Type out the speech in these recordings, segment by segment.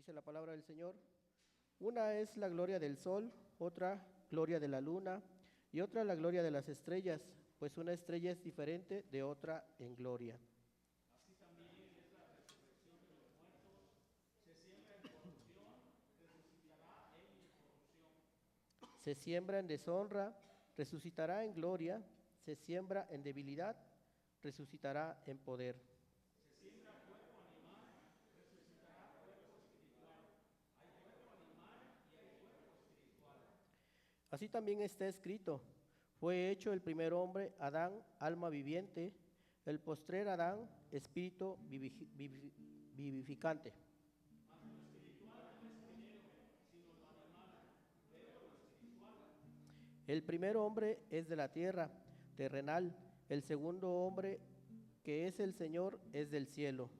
Dice la palabra del Señor: una es la gloria del sol, otra gloria de la luna, y otra la gloria de las estrellas, pues una estrella es diferente de otra en gloria. Así también es la resurrección de los muertos. Se siembra en corrupción, resucitará en incorrupción. Se siembra en deshonra, resucitará en gloria. Se siembra en debilidad, resucitará en poder. Se siembra cuerpo animal, resucitará cuerpo espiritual. Hay cuerpo animal y hay cuerpo espiritual. Así también está escrito: fue hecho el primer hombre, Adán, alma viviente; el postrer Adán, espíritu vivificante. Mas lo espiritual no es primero, sino lo animal, luego lo espiritual. El primer hombre es de la tierra, terrenal; el segundo hombre, que es el Señor, es del cielo.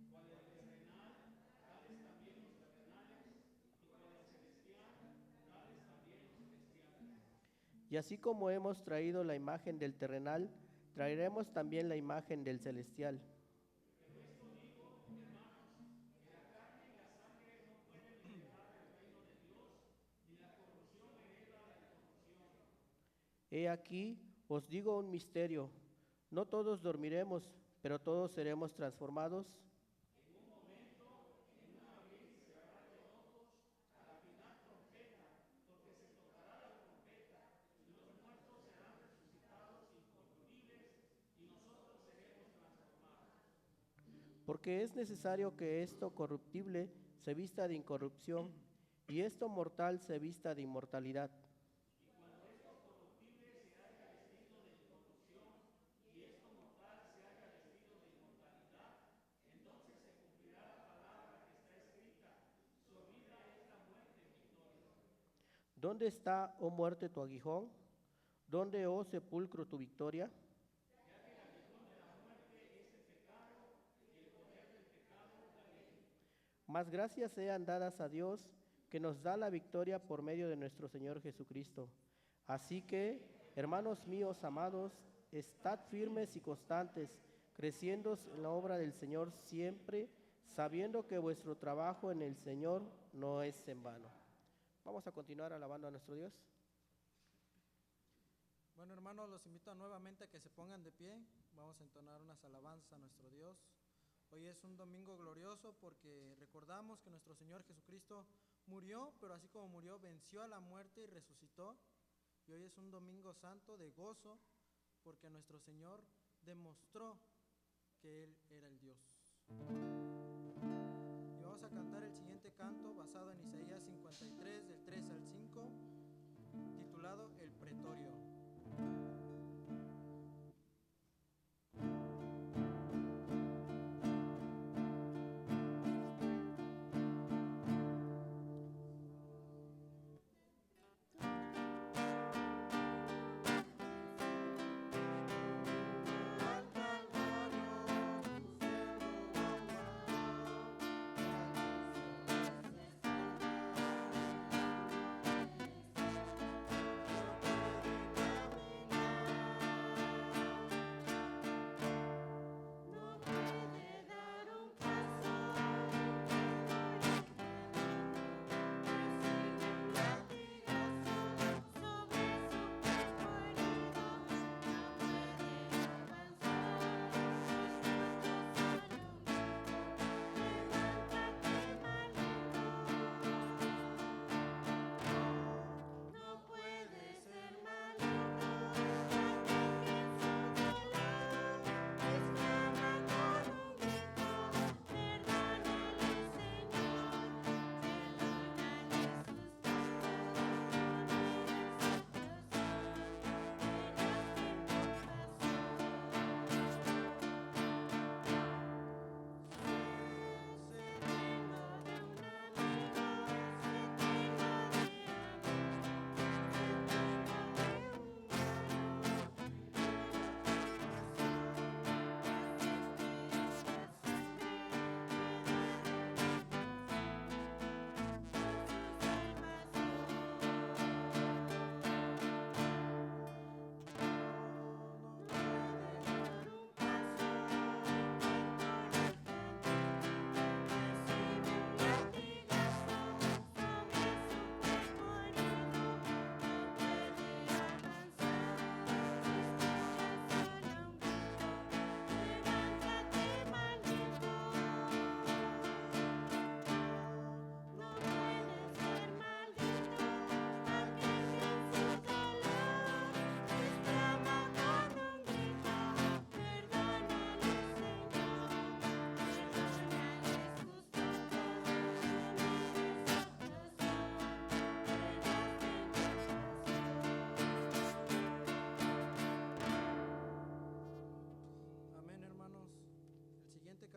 Cual el terrenal, tales también los terrenales, y cual el celestial, tales también los celestiales. Y así como hemos traído la imagen del terrenal, traeremos también la imagen del celestial. Pero esto digo, hermanos, que la carne y la sangre no pueden heredar el reino de Dios, ni la corrupción hereda la incorrupción. He aquí, os digo un misterio: no todos dormiremos, pero todos seremos transformados En un momento, en un abrir y cerrar de ojos, a la final trompeta, porque se tocará la trompeta, y los muertos serán resucitados incorruptibles, y nosotros seremos transformados. porque es necesario que esto corruptible se vista de incorrupción y esto mortal se vista de inmortalidad. Y cuando esto corruptible se haya vestido de incorrupción, y esto mortal se haya vestido de inmortalidad, entonces se cumplirá la palabra que está escrita: su vida es la muerte victoria. ¿Dónde está, oh muerte, tu aguijón? ¿Dónde, oh sepulcro, tu victoria? Ya que el aguijón de la muerte es el pecado, y el poder del pecado la ley. Mas gracias sean dadas a Dios, que nos da la victoria por medio de nuestro Señor Jesucristo. Así que, hermanos míos amados, estad firmes y constantes, creciendo en la obra del Señor siempre, sabiendo que vuestro trabajo en el Señor no es en vano. Vamos a continuar alabando a nuestro Dios. Bueno, hermanos, los invito nuevamente a que se pongan de pie. Vamos a entonar unas alabanzas a nuestro Dios. Hoy es un domingo glorioso porque recordamos que nuestro Señor Jesucristo murió, pero así como murió, venció a la muerte y resucitó. Y hoy es un domingo santo de gozo porque nuestro Señor demostró que Él era el Dios. Y vamos a cantar el siguiente canto basado en Isaías 53, del 3 al 5, titulado El Pretorio.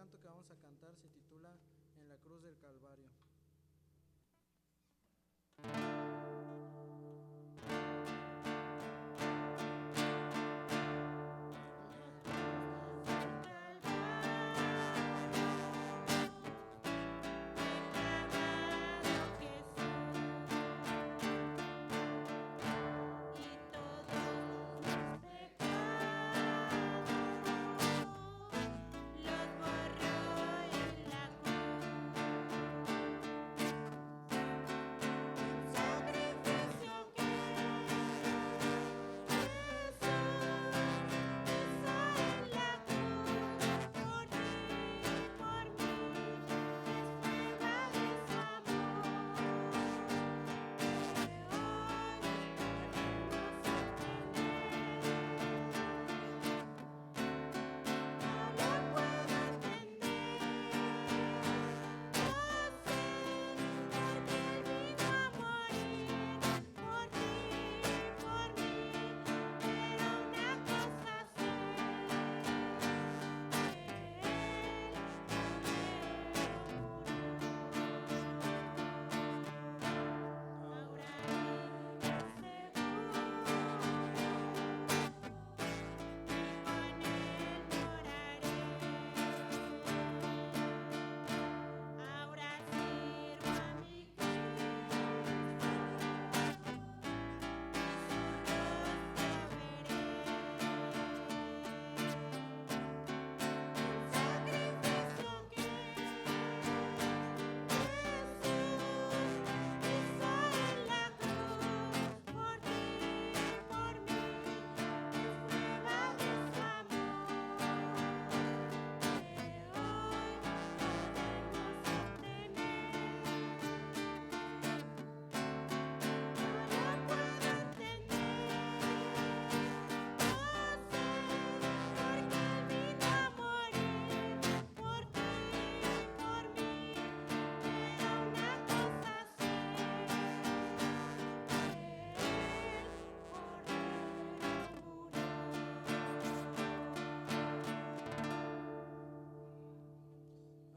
canto que vamos a cantar se titula En la cruz del Calvario.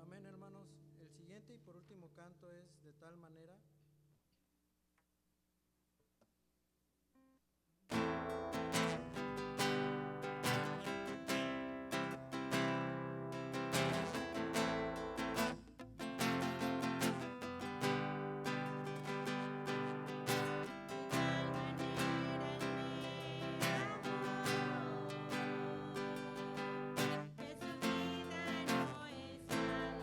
Amén, hermanos. El siguiente y por último canto es De tal manera. Que su vida no es salvo.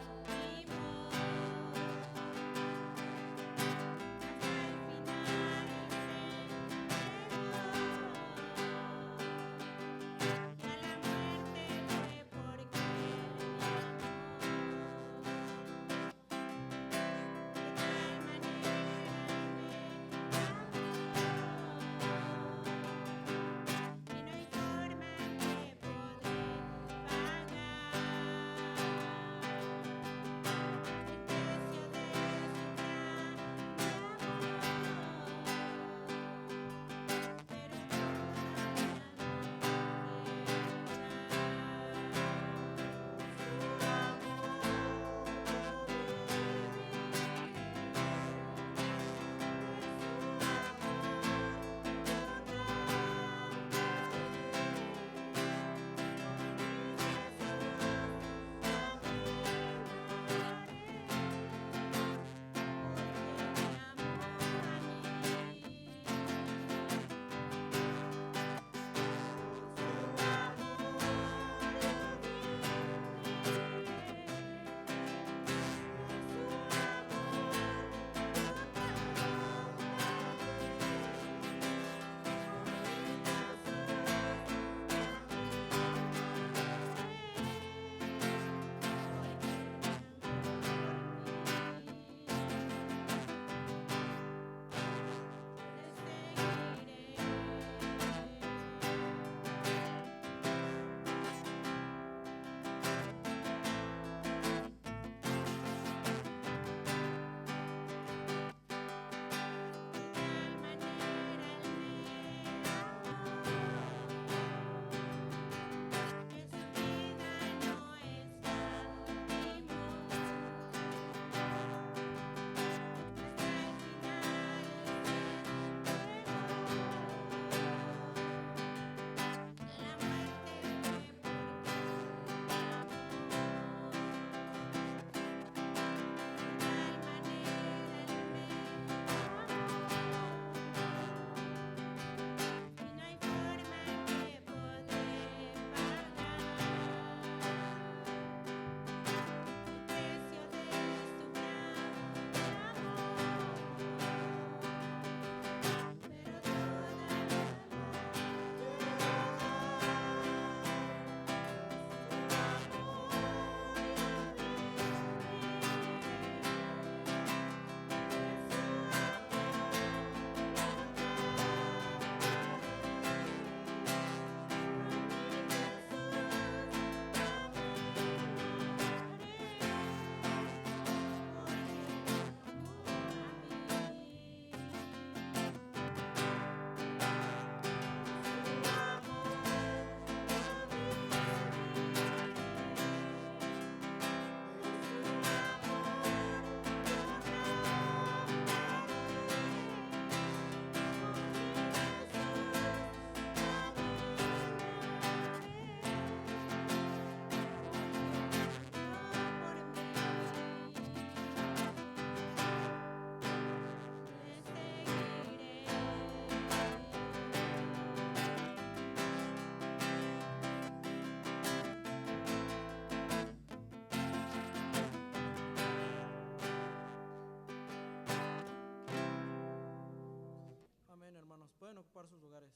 ocupar sus lugares.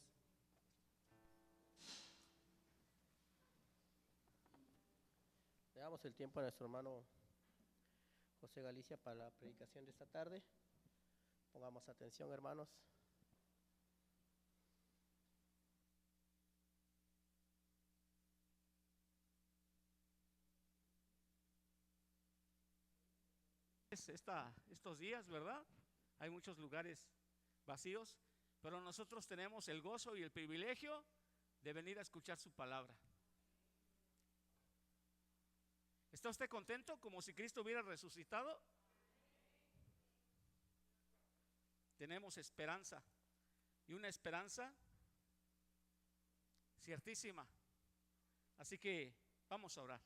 Le damos el tiempo a nuestro hermano José Galicia para la predicación de esta tarde. Pongamos atención, hermanos. Estos días, ¿verdad? Hay muchos lugares vacíos, pero nosotros tenemos el gozo y el privilegio de venir a escuchar su palabra. ¿Está usted contento como si Cristo hubiera resucitado? Tenemos esperanza, y una esperanza ciertísima. Así que vamos a orar.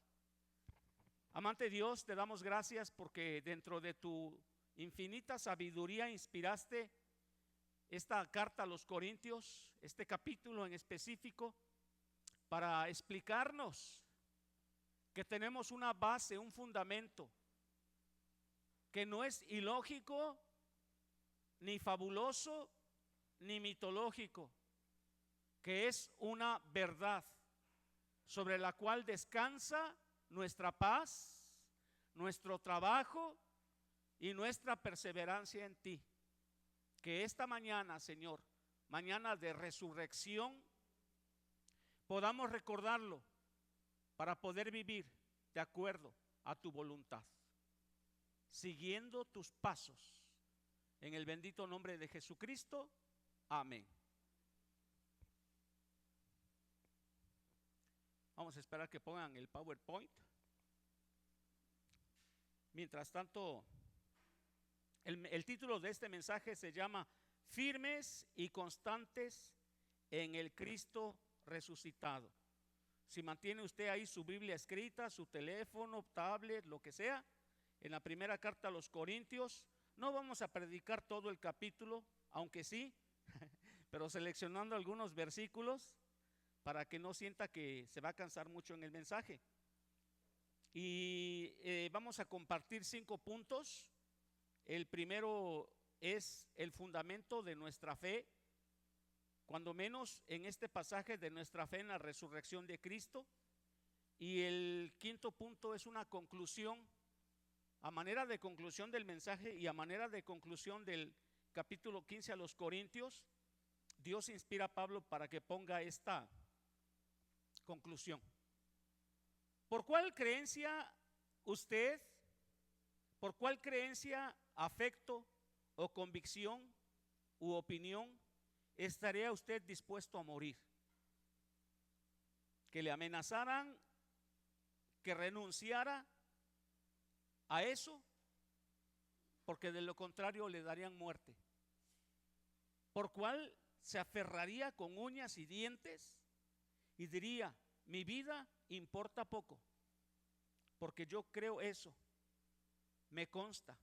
Amante Dios, te damos gracias porque dentro de tu infinita sabiduría inspiraste esta carta a los Corintios, este capítulo en específico, para explicarnos que tenemos una base, un fundamento, que no es ilógico, ni fabuloso, ni mitológico, que es una verdad sobre la cual descansa nuestra paz, nuestro trabajo y nuestra perseverancia en ti. Que esta mañana, Señor, mañana de resurrección, podamos recordarlo para poder vivir de acuerdo a tu voluntad, siguiendo tus pasos. En el bendito nombre de Jesucristo, amén. Vamos a esperar que pongan el PowerPoint. Mientras tanto, el título de este mensaje se llama Firmes y constantes en el Cristo resucitado. Si mantiene usted ahí su Biblia escrita, su teléfono, tablet, lo que sea, en la primera carta a los Corintios, no vamos a predicar todo el capítulo, aunque sí, pero seleccionando algunos versículos para que no sienta que se va a cansar mucho en el mensaje. Y vamos a compartir 5 puntos. El primero es el fundamento de nuestra fe, cuando menos en este pasaje de nuestra fe en la resurrección de Cristo. Y el quinto punto es una conclusión, a manera de conclusión del mensaje y a manera de conclusión del capítulo 15 a los Corintios. Dios inspira a Pablo para que ponga esta conclusión. ¿Por cuál creencia usted, por cuál creencia, afecto o convicción u opinión estaría usted dispuesto a morir? ¿Que le amenazaran, que renunciara a eso? Porque de lo contrario le darían muerte. ¿Por cuál se aferraría con uñas y dientes y diría, mi vida importa poco? Porque yo creo eso, me consta.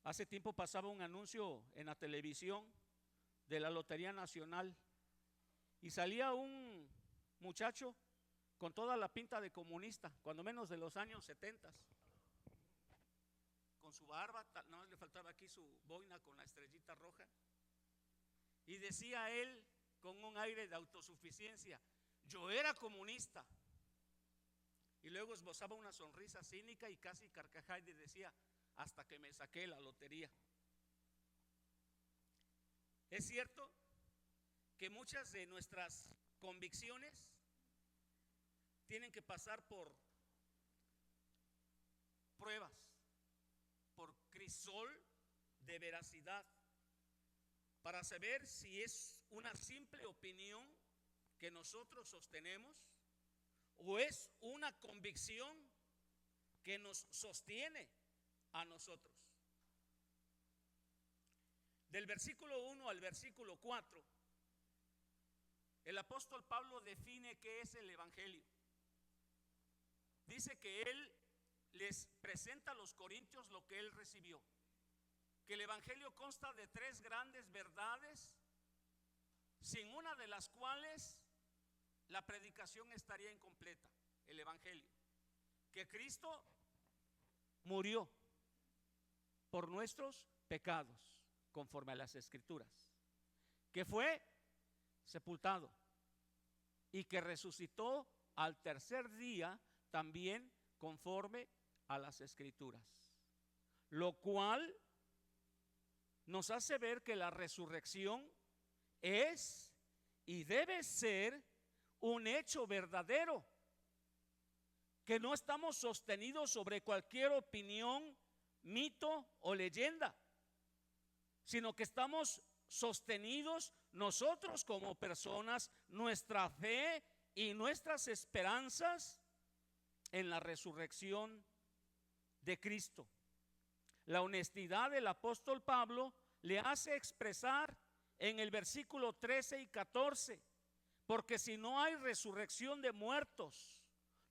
Hace tiempo pasaba un anuncio en la televisión de la Lotería Nacional y salía un muchacho con toda la pinta de comunista, cuando menos de los años 70, con su barba, no le faltaba aquí su boina con la estrellita roja, y decía él con un aire de autosuficiencia, yo era comunista. Y luego esbozaba una sonrisa cínica y casi carcajada y decía, hasta que me saqué la lotería. Es cierto que muchas de nuestras convicciones tienen que pasar por pruebas, por crisol de veracidad, para saber si es una simple opinión que nosotros sostenemos o es una convicción que nos sostiene a nosotros. Del versículo 1 al versículo 4, el apóstol Pablo define qué es el evangelio. Dice que él les presenta a los corintios lo que él recibió, que el evangelio consta de 3 grandes verdades, sin una de las cuales la predicación estaría incompleta. El evangelio, que Cristo murió por nuestros pecados, conforme a las Escrituras, que fue sepultado y que resucitó al tercer día también conforme a las Escrituras, lo cual nos hace ver que la resurrección es y debe ser un hecho verdadero, que no estamos sostenidos sobre cualquier opinión, mito o leyenda, sino que estamos sostenidos nosotros como personas, nuestra fe y nuestras esperanzas en la resurrección de Cristo. La honestidad del apóstol Pablo le hace expresar en el versículo 13 y 14, porque si no hay resurrección de muertos,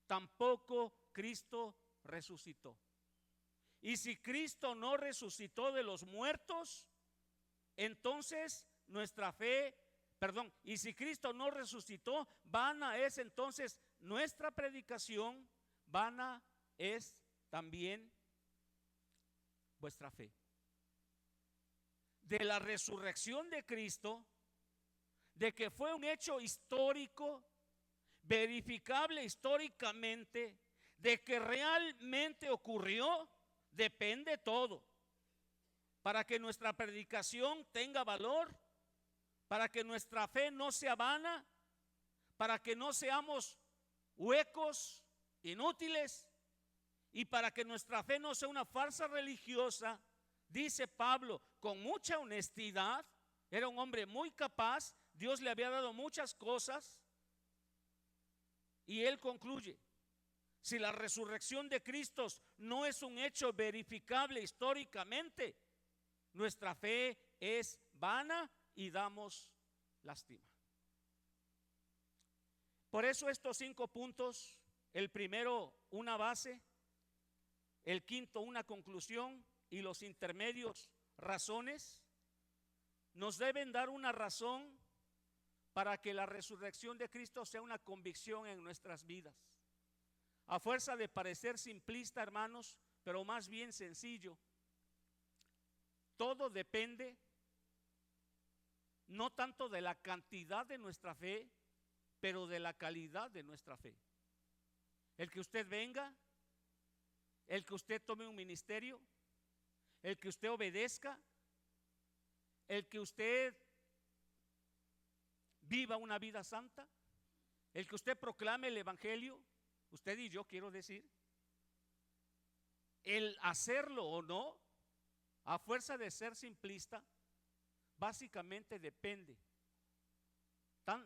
tampoco Cristo resucitó. Y si Cristo no resucitó de los muertos, entonces nuestra fe, y si Cristo no resucitó, vana es entonces nuestra predicación, vana es también vuestra fe. De la resurrección de Cristo, de que fue un hecho histórico, verificable históricamente, de que realmente ocurrió, depende todo. Para que nuestra predicación tenga valor, para que nuestra fe no sea vana, para que no seamos huecos, inútiles, y para que nuestra fe no sea una farsa religiosa, dice Pablo con mucha honestidad. Era un hombre muy capaz, Dios le había dado muchas cosas, y él concluye: si la resurrección de Cristo no es un hecho verificable históricamente, nuestra fe es vana y damos lástima. Por eso estos 5 puntos: el primero, una base; el quinto, una conclusión; y los intermedios, razones, nos deben dar una razón para que la resurrección de Cristo sea una convicción en nuestras vidas. A fuerza de parecer simplista, hermanos, pero más bien sencillo, todo depende no tanto de la cantidad de nuestra fe, pero de la calidad de nuestra fe. El que usted venga, el que usted tome un ministerio, el que usted obedezca, el que usted viva una vida santa, el que usted proclame el evangelio, usted y yo quiero decir, el hacerlo o no, a fuerza de ser simplista, básicamente depende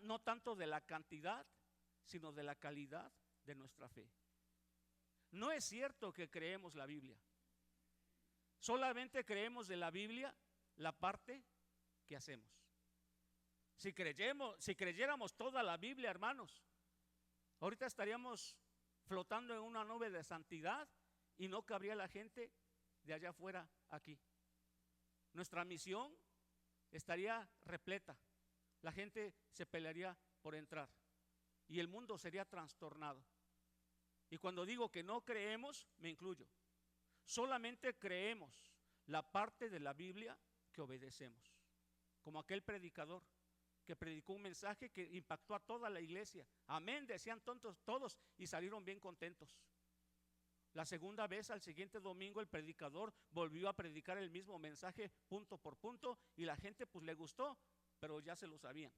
no tanto de la cantidad, sino de la calidad de nuestra fe. No es cierto que creemos la Biblia. Solamente creemos de la Biblia la parte que hacemos. Si creyéramos toda la Biblia, hermanos, ahorita estaríamos flotando en una nube de santidad y no cabría la gente de allá afuera aquí. Nuestra misión estaría repleta. La gente se pelearía por entrar y el mundo sería trastornado. Y cuando digo que no creemos, me incluyo. Solamente creemos la parte de la Biblia que obedecemos. Como aquel predicador que predicó un mensaje que impactó a toda la iglesia. Amén, decían todos y salieron bien contentos. La segunda vez, al siguiente domingo, el predicador volvió a predicar el mismo mensaje punto por punto y la gente pues le gustó, pero ya se lo sabían.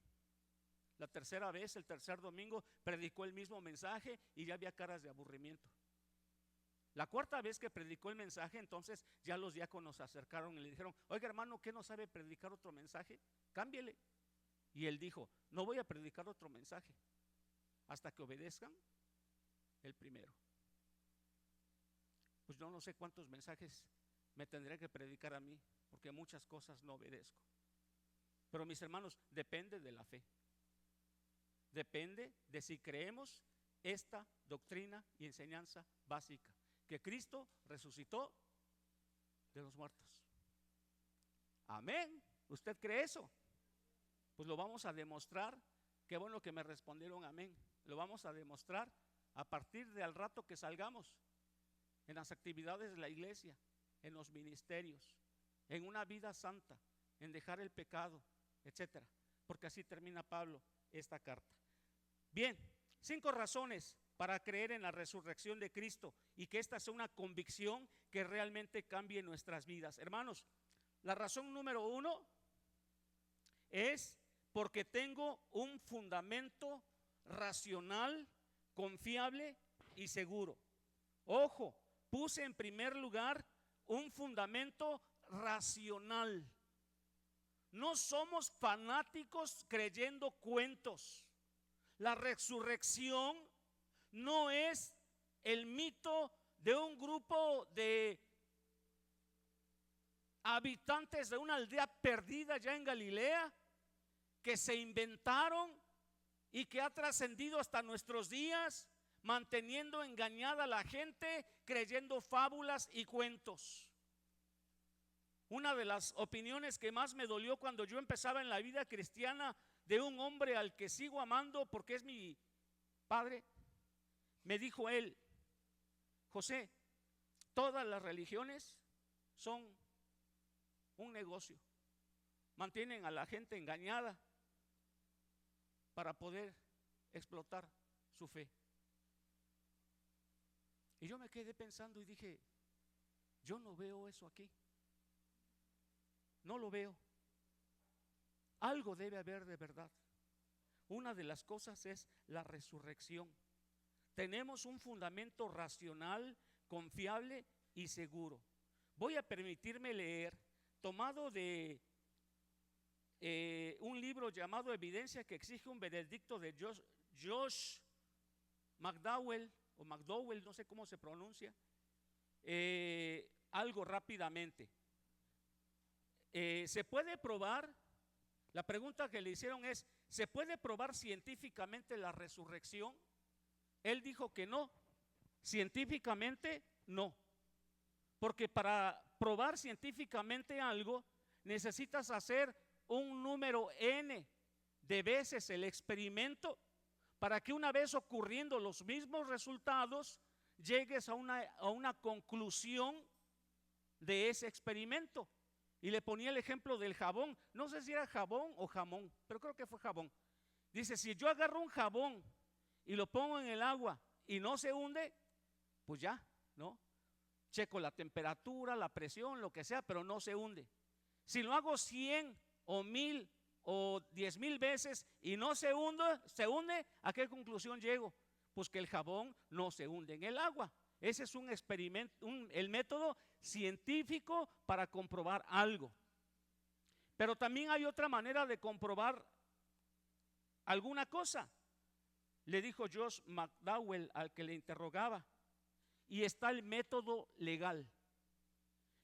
La tercera vez, el tercer domingo, predicó el mismo mensaje y ya había caras de aburrimiento. La cuarta vez que predicó el mensaje, entonces ya los diáconos se acercaron y le dijeron: oiga, hermano, ¿qué no sabe predicar otro mensaje? Cámbiele. Y él dijo: no voy a predicar otro mensaje hasta que obedezcan el primero. Pues yo no sé cuántos mensajes me tendré que predicar a mí, porque muchas cosas no obedezco. Pero mis hermanos, depende de la fe. Depende de si creemos esta doctrina y enseñanza básica, que Cristo resucitó de los muertos. Amén. ¿Usted cree eso? Pues lo vamos a demostrar. Qué bueno que me respondieron amén. Lo vamos a demostrar a partir del rato que salgamos en las actividades de la iglesia, en los ministerios, en una vida santa, en dejar el pecado, etcétera, porque así termina Pablo esta carta. Bien, 5 razones para creer en la resurrección de Cristo y que esta sea una convicción que realmente cambie nuestras vidas. Hermanos, la razón número 1 es porque tengo un fundamento racional, confiable y seguro. Ojo, puse en primer lugar un fundamento racional. No somos fanáticos creyendo cuentos. La resurrección no es el mito de un grupo de habitantes de una aldea perdida ya en Galilea que se inventaron y que ha trascendido hasta nuestros días, manteniendo engañada a la gente, creyendo fábulas y cuentos. Una de las opiniones que más me dolió cuando yo empezaba en la vida cristiana, de un hombre al que sigo amando porque es mi padre, me dijo él: José, todas las religiones son un negocio, mantienen a la gente engañada para poder explotar su fe. Y yo me quedé pensando y dije: yo no veo eso aquí, no lo veo. Algo debe haber de verdad. Una de las cosas es la resurrección. Tenemos un fundamento racional, confiable y seguro. Voy a permitirme leer, tomado de un libro llamado Evidencia que exige un veredicto de Josh McDowell, o McDowell, no sé cómo se pronuncia, algo rápidamente. ¿Se puede probar? La pregunta que le hicieron es: ¿se puede probar científicamente la resurrección? Él dijo que no, científicamente no, porque para probar científicamente algo necesitas hacer un número n de veces el experimento para que una vez ocurriendo los mismos resultados llegues a una conclusión de ese experimento. Y le ponía el ejemplo del jabón, no sé si era jabón o jamón, pero creo que fue jabón. Dice: si yo agarro un jabón y lo pongo en el agua y no se hunde, pues ya, ¿no? Checo la temperatura, la presión, lo que sea, pero no se hunde. Si lo hago 100 o 1000 o 10,000 veces y no se hunde, ¿a qué conclusión llego? Pues que el jabón no se hunde en el agua. Ese es un experimento, el método científico para comprobar algo. Pero también hay otra manera de comprobar alguna cosa. Le dijo Josh McDowell al que le interrogaba: y está el método legal.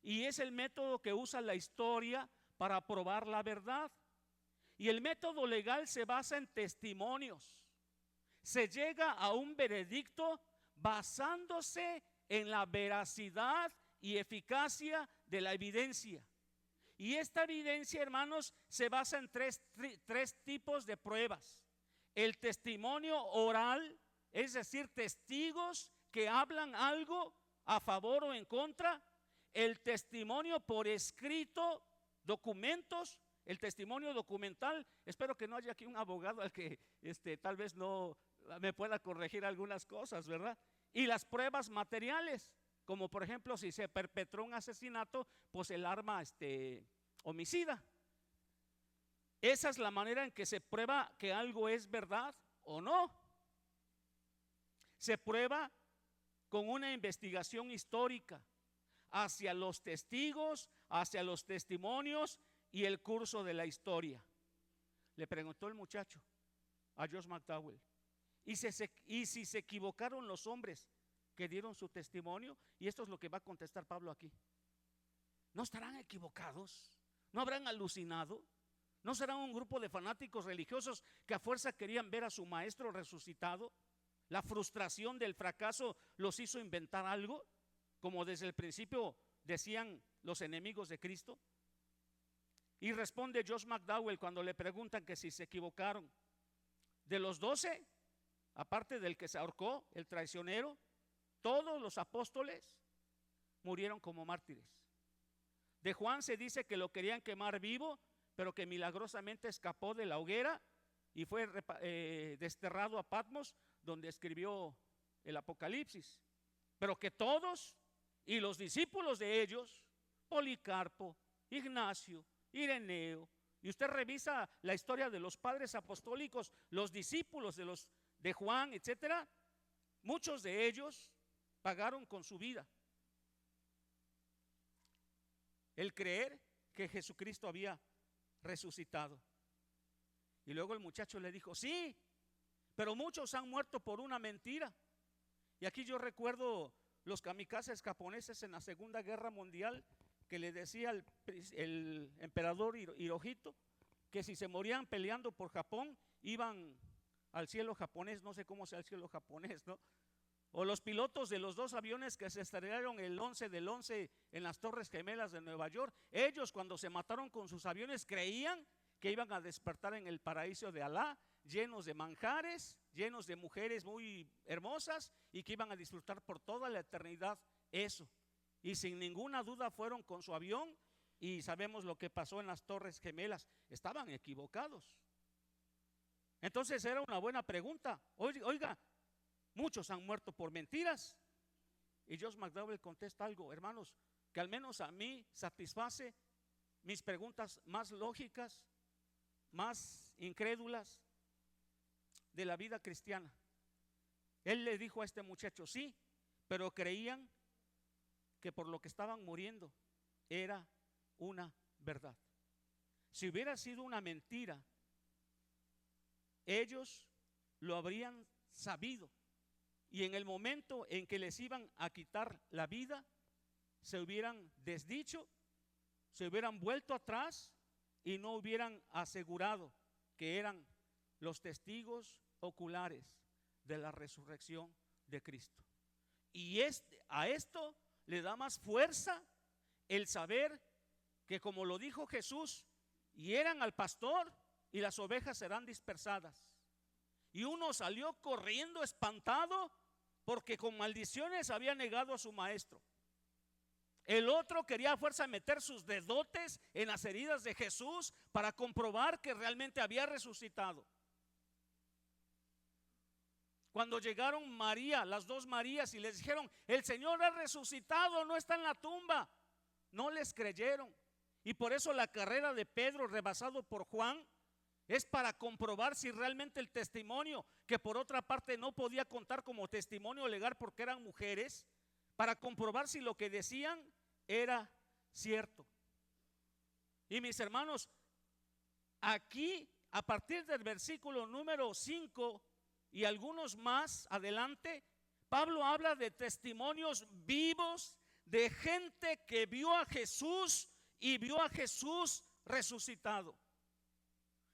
Y es el método que usa la historia para probar la verdad. Y el método legal se basa en testimonios. Se llega a un veredicto basándose en la veracidad y eficacia de la evidencia. Y esta evidencia, hermanos, se basa en tres tipos de pruebas. El testimonio oral, es decir, testigos que hablan algo a favor o en contra. El testimonio por escrito, documentos. El testimonio documental, espero que no haya aquí un abogado al que tal vez no me pueda corregir algunas cosas, ¿verdad? Y las pruebas materiales, como por ejemplo si se perpetró un asesinato, pues el arma homicida. Esa es la manera en que se prueba que algo es verdad o no. Se prueba con una investigación histórica hacia los testigos, hacia los testimonios y el curso de la historia. Le preguntó el muchacho a Josh McDowell: ¿y si se equivocaron los hombres que dieron su testimonio? Y esto es lo que va a contestar Pablo aquí. ¿No estarán equivocados? ¿No habrán alucinado? ¿No serán un grupo de fanáticos religiosos que a fuerza querían ver a su maestro resucitado? ¿La frustración del fracaso los hizo inventar algo, como desde el principio decían los enemigos de Cristo? Y responde Josh McDowell cuando le preguntan que si se equivocaron: de los 12, aparte del que se ahorcó, el traicionero, todos los apóstoles murieron como mártires. De Juan se dice que lo querían quemar vivo, pero que milagrosamente escapó de la hoguera y fue desterrado a Patmos, donde escribió el Apocalipsis. Pero que todos y los discípulos de ellos, Policarpo, Ignacio, Ireneo, y usted revisa la historia de los padres apostólicos, los discípulos de Juan, etcétera, muchos de ellos pagaron con su vida el creer que Jesucristo había resucitado. Y luego el muchacho le dijo: sí, pero muchos han muerto por una mentira. Y aquí yo recuerdo los kamikazes japoneses en la Segunda Guerra Mundial, que le decía el emperador Hirohito que si se morían peleando por Japón, iban al cielo japonés. No sé cómo sea el cielo japonés, ¿no? O los pilotos de los dos aviones que se estrellaron el 11 del 11 en las Torres Gemelas de Nueva York, ellos cuando se mataron con sus aviones creían que iban a despertar en el paraíso de Alá, llenos de manjares, llenos de mujeres muy hermosas, y que iban a disfrutar por toda la eternidad eso. Y sin ninguna duda fueron con su avión, y sabemos lo que pasó en las Torres Gemelas. Estaban equivocados. Entonces era una buena pregunta. Oiga, muchos han muerto por mentiras. Y Josh McDowell contesta algo, hermanos, que al menos a mí satisface mis preguntas más lógicas, más incrédulas de la vida cristiana. Él le dijo a este muchacho: sí, pero creían que por lo que estaban muriendo era una verdad. Si hubiera sido una mentira, ellos lo habrían sabido, y en el momento en que les iban a quitar la vida, se hubieran desdicho, se hubieran vuelto atrás y no hubieran asegurado que eran los testigos oculares de la resurrección de Cristo. Y a esto le da más fuerza el saber que, como lo dijo Jesús, hieran al pastor y las ovejas serán dispersadas. Y uno salió corriendo espantado porque con maldiciones había negado a su maestro. El otro quería a fuerza meter sus dedotes en las heridas de Jesús para comprobar que realmente había resucitado. Cuando llegaron María, las dos Marías, y les dijeron: el Señor ha resucitado, no está en la tumba, no les creyeron. Y por eso la carrera de Pedro, rebasado por Juan, es para comprobar si realmente el testimonio, que por otra parte no podía contar como testimonio legal porque eran mujeres, para comprobar si lo que decían era cierto. Y mis hermanos, aquí a partir del versículo número 5 y algunos más adelante, Pablo habla de testimonios vivos de gente que vio a Jesús y vio a Jesús resucitado.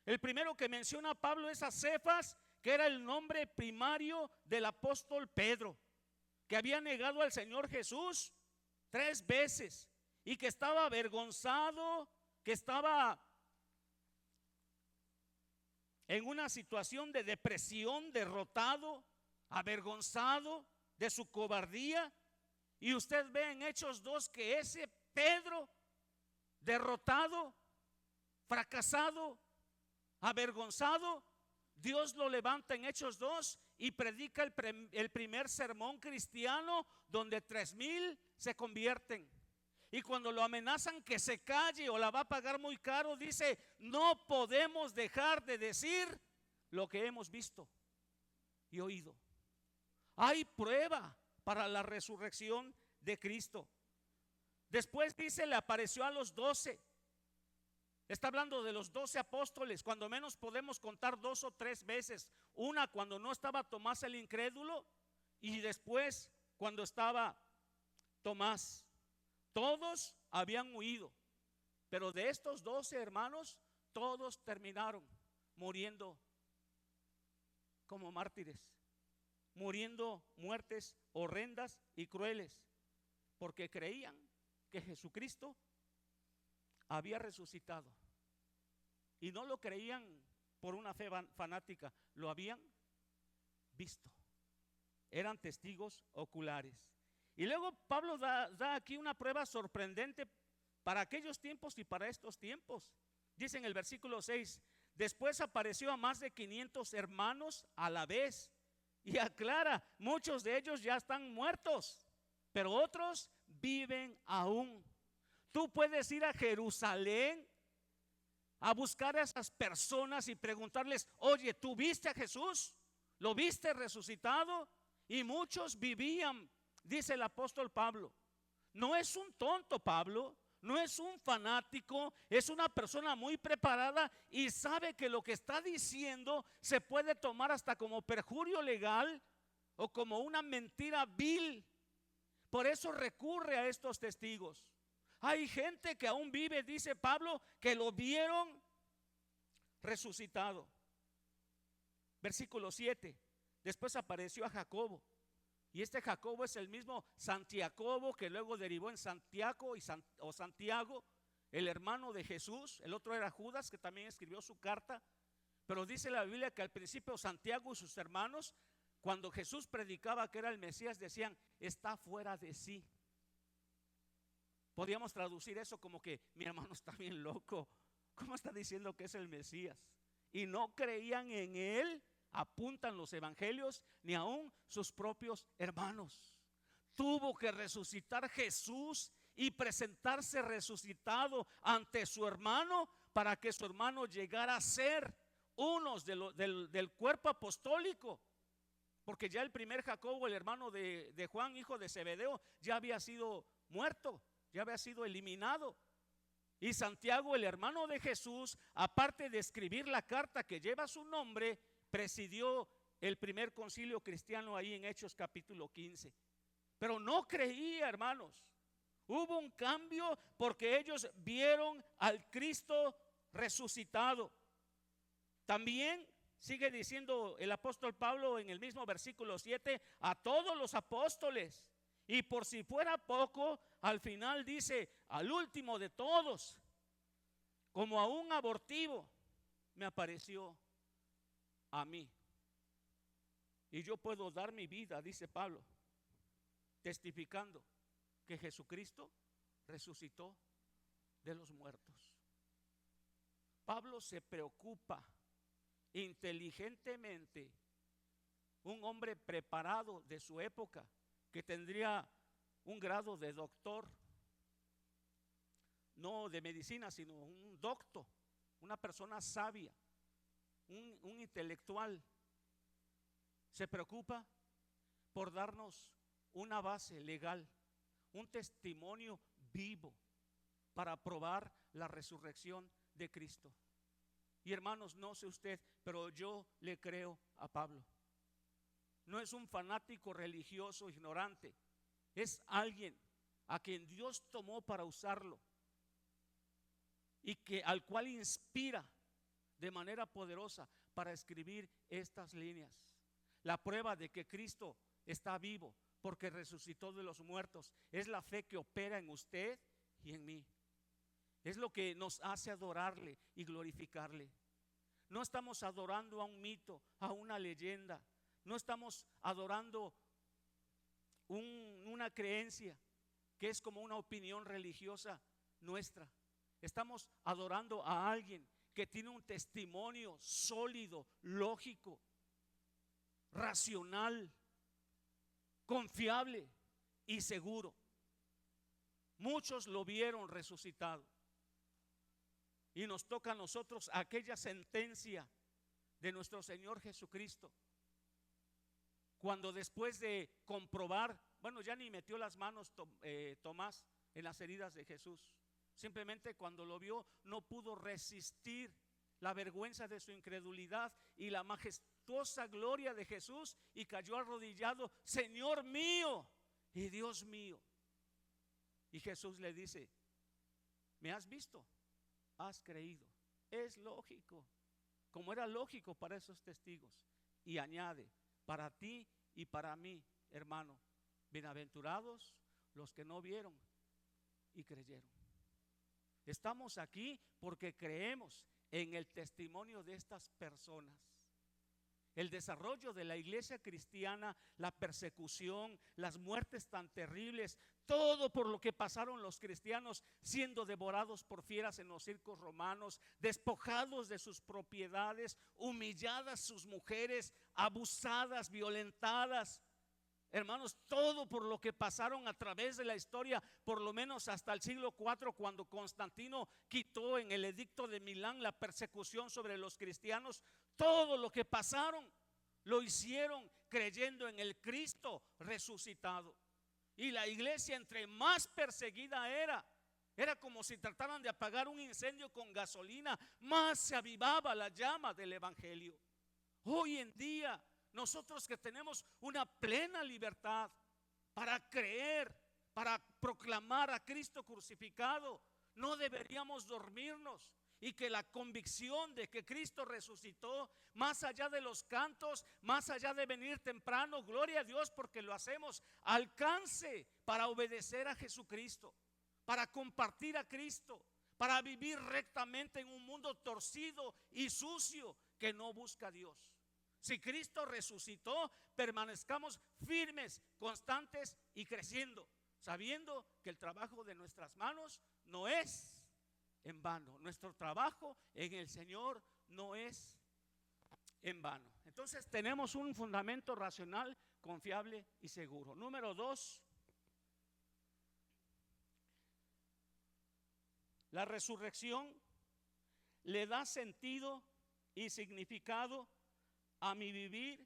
El primero que menciona Pablo es a Cefas, que era el nombre primario del apóstol Pedro, que había negado al Señor Jesús 3 veces y que estaba avergonzado, que estaba en una situación de depresión, derrotado, avergonzado de su cobardía. Y usted ve en Hechos 2 que ese Pedro, derrotado, fracasado, avergonzado, Dios lo levanta en Hechos 2 y predica el primer sermón cristiano, donde 3,000 se convierten. Y cuando lo amenazan que se calle o la va a pagar muy caro, dice: no podemos dejar de decir lo que hemos visto y oído. Hay prueba para la resurrección de Cristo. Después dice: le apareció a los 12. Está hablando de los 12 apóstoles. Cuando menos podemos contar 2 o 3 veces. Una cuando no estaba Tomás el incrédulo, y después cuando estaba Tomás. Todos habían huido, pero de estos 12 hermanos, todos terminaron muriendo como mártires, muriendo muertes horrendas y crueles, porque creían que Jesucristo había resucitado. Y no lo creían por una fe fanática, lo habían visto. Eran testigos oculares. Y luego Pablo da aquí una prueba sorprendente para aquellos tiempos y para estos tiempos. Dice en el versículo 6, después apareció a más de 500 hermanos a la vez. Y aclara, muchos de ellos ya están muertos, pero otros viven aún. Tú puedes ir a Jerusalén a buscar a esas personas y preguntarles, oye, ¿tú viste a Jesús? ¿Lo viste resucitado? Y muchos vivían, dice el apóstol Pablo. No es un tonto Pablo, no es un fanático, es una persona muy preparada y sabe que lo que está diciendo se puede tomar hasta como perjurio legal o como una mentira vil. Por eso recurre a estos testigos. Hay gente que aún vive, dice Pablo, que lo vieron resucitado. Versículo 7. Después apareció a Jacobo. Y este Jacobo es el mismo Santiago que luego derivó en Santiago o Santiago, el hermano de Jesús. El otro era Judas, que también escribió su carta. Pero dice la Biblia que al principio Santiago y sus hermanos, cuando Jesús predicaba que era el Mesías, decían, está fuera de sí. Podríamos traducir eso como que mi hermano está bien loco. ¿Cómo está diciendo que es el Mesías? Y no creían en él, apuntan los evangelios, ni aún sus propios hermanos. Tuvo que resucitar Jesús y presentarse resucitado ante su hermano para que su hermano llegara a ser unos del cuerpo apostólico. Porque ya el primer Jacobo, el hermano de Juan, hijo de Zebedeo, ya había sido muerto, ya había sido eliminado. Y Santiago, el hermano de Jesús, aparte de escribir la carta que lleva su nombre, presidió el primer concilio cristiano ahí en Hechos capítulo 15. Pero no creía, hermanos. Hubo un cambio porque ellos vieron al Cristo resucitado. También sigue diciendo el apóstol Pablo en el mismo versículo 7, a todos los apóstoles. Y por si fuera poco, al final dice, al último de todos, como a un abortivo, me apareció a mí. Y yo puedo dar mi vida, dice Pablo, testificando que Jesucristo resucitó de los muertos. Pablo se preocupa inteligentemente, un hombre preparado de su época, que tendría un grado de doctor, no de medicina, sino un doctor, una persona sabia, un intelectual. Se preocupa por darnos una base legal, un testimonio vivo para probar la resurrección de Cristo. Y hermanos, no sé usted, pero yo le creo a Pablo. No es un fanático religioso ignorante, es alguien a quien Dios tomó para usarlo y al cual inspira de manera poderosa para escribir estas líneas. La prueba de que Cristo está vivo porque resucitó de los muertos es la fe que opera en usted y en mí. Es lo que nos hace adorarle y glorificarle. No estamos adorando a un mito, a una leyenda. No estamos adorando una creencia que es como una opinión religiosa nuestra. Estamos adorando a alguien que tiene un testimonio sólido, lógico, racional, confiable y seguro. Muchos lo vieron resucitado. Y nos toca a nosotros aquella sentencia de nuestro Señor Jesucristo. Cuando después de comprobar, bueno, ya ni metió las manos Tomás en las heridas de Jesús. Simplemente cuando lo vio no pudo resistir la vergüenza de su incredulidad y la majestuosa gloria de Jesús y cayó arrodillado, Señor mío y Dios mío. Y Jesús le dice, ¿me has visto? Has creído. Es lógico, como era lógico para esos testigos. Y añade, para ti y para mí, hermano, bienaventurados los que no vieron y creyeron. Estamos aquí porque creemos en el testimonio de estas personas. el desarrollo de la iglesia cristiana, la persecución, las muertes tan terribles, todo por lo que pasaron los cristianos, siendo devorados por fieras en los circos romanos, despojados de sus propiedades, humilladas sus mujeres, abusadas, violentadas. Hermanos, todo por lo que pasaron a través de la historia, por lo menos hasta el siglo IV, cuando Constantino quitó en el edicto de Milán la persecución sobre los cristianos. Todo lo que pasaron lo hicieron creyendo en el Cristo resucitado. Y la iglesia, entre más perseguida era como si trataran de apagar un incendio con gasolina, más se avivaba la llama del evangelio. Hoy en día, nosotros que tenemos una plena libertad para creer, para proclamar a Cristo crucificado, no deberíamos dormirnos, y que la convicción de que Cristo resucitó, más allá de los cantos, más allá de venir temprano, gloria a Dios porque lo hacemos, alcance para obedecer a Jesucristo, para compartir a Cristo, para vivir rectamente en un mundo torcido y sucio que no busca a Dios. Si Cristo resucitó, permanezcamos firmes, constantes y creciendo, sabiendo que el trabajo de nuestras manos no es en vano. Nuestro trabajo en el Señor no es en vano. Entonces tenemos un fundamento racional, confiable y seguro. Número 2, la resurrección le da sentido y significado a mi vivir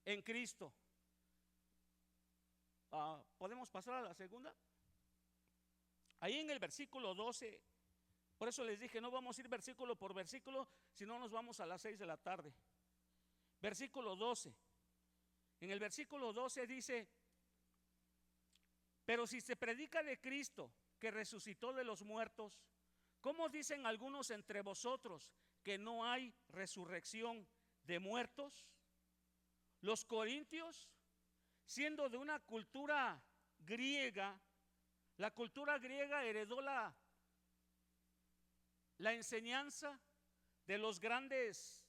en Cristo. ¿Podemos pasar a la segunda? Ahí en el versículo 12, por eso les dije, no vamos a ir versículo por versículo, sino nos vamos a las 6 de la tarde. Versículo 12. En el versículo 12 dice: pero si se predica de Cristo que resucitó de los muertos, ¿cómo dicen algunos entre vosotros que no hay resurrección de muertos? Los corintios, siendo de una cultura griega, la cultura griega heredó la enseñanza de los grandes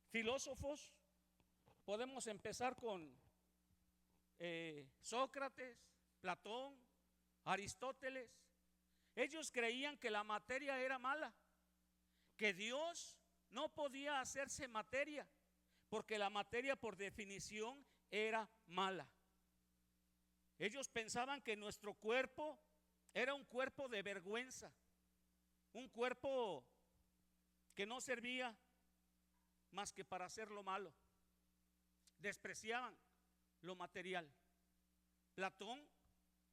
filósofos. Podemos empezar con Sócrates, Platón, Aristóteles. Ellos creían que la materia era mala, que Dios no podía hacerse materia, porque la materia por definición era mala. Ellos pensaban que nuestro cuerpo era un cuerpo de vergüenza, un cuerpo que no servía más que para hacer lo malo. Despreciaban lo material. Platón,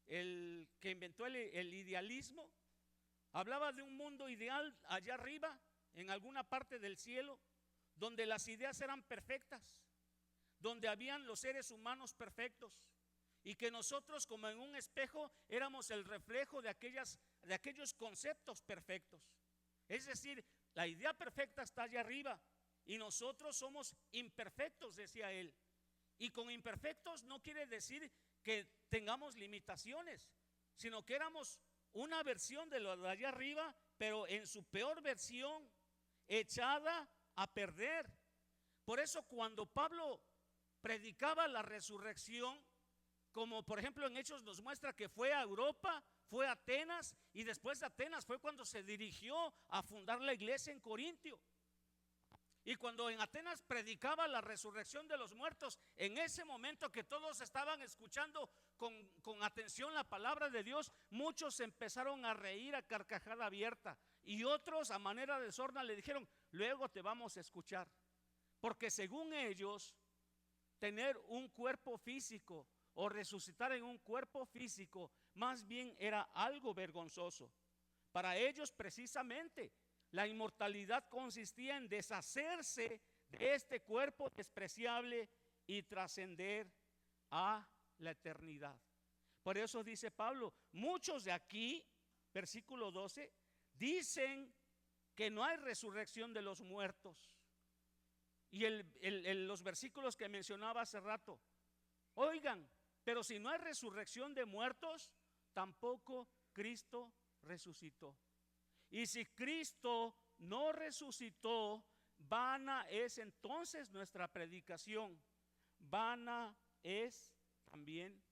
el que inventó el idealismo, hablaba de un mundo ideal allá arriba, en alguna parte del cielo, donde las ideas eran perfectas, donde habían los seres humanos perfectos, y que nosotros, como en un espejo, éramos el reflejo de aquellos conceptos perfectos. Es decir, la idea perfecta está allá arriba y nosotros somos imperfectos, decía él. Y con imperfectos no quiere decir que tengamos limitaciones, sino que éramos una versión de lo de allá arriba, pero en su peor versión, echada a perder. Por eso cuando Pablo predicaba la resurrección, como por ejemplo en Hechos nos muestra que fue a Europa, fue a Atenas, y después de Atenas fue cuando se dirigió a fundar la iglesia en Corintio. Y cuando en Atenas predicaba la resurrección de los muertos, en ese momento que todos estaban escuchando con atención la palabra de Dios, muchos empezaron a reír a carcajada abierta, y otros a manera de sorna le dijeron: luego te vamos a escuchar, porque según ellos, tener un cuerpo físico o resucitar en un cuerpo físico más bien era algo vergonzoso. Para ellos precisamente la inmortalidad consistía en deshacerse de este cuerpo despreciable y trascender a la eternidad. Por eso dice Pablo, muchos de aquí, versículo 12, dicen que no hay resurrección de los muertos. Y los versículos que mencionaba hace rato, oigan, pero si no hay resurrección de muertos, tampoco Cristo resucitó. Y si Cristo no resucitó, vana es entonces nuestra predicación, vana es también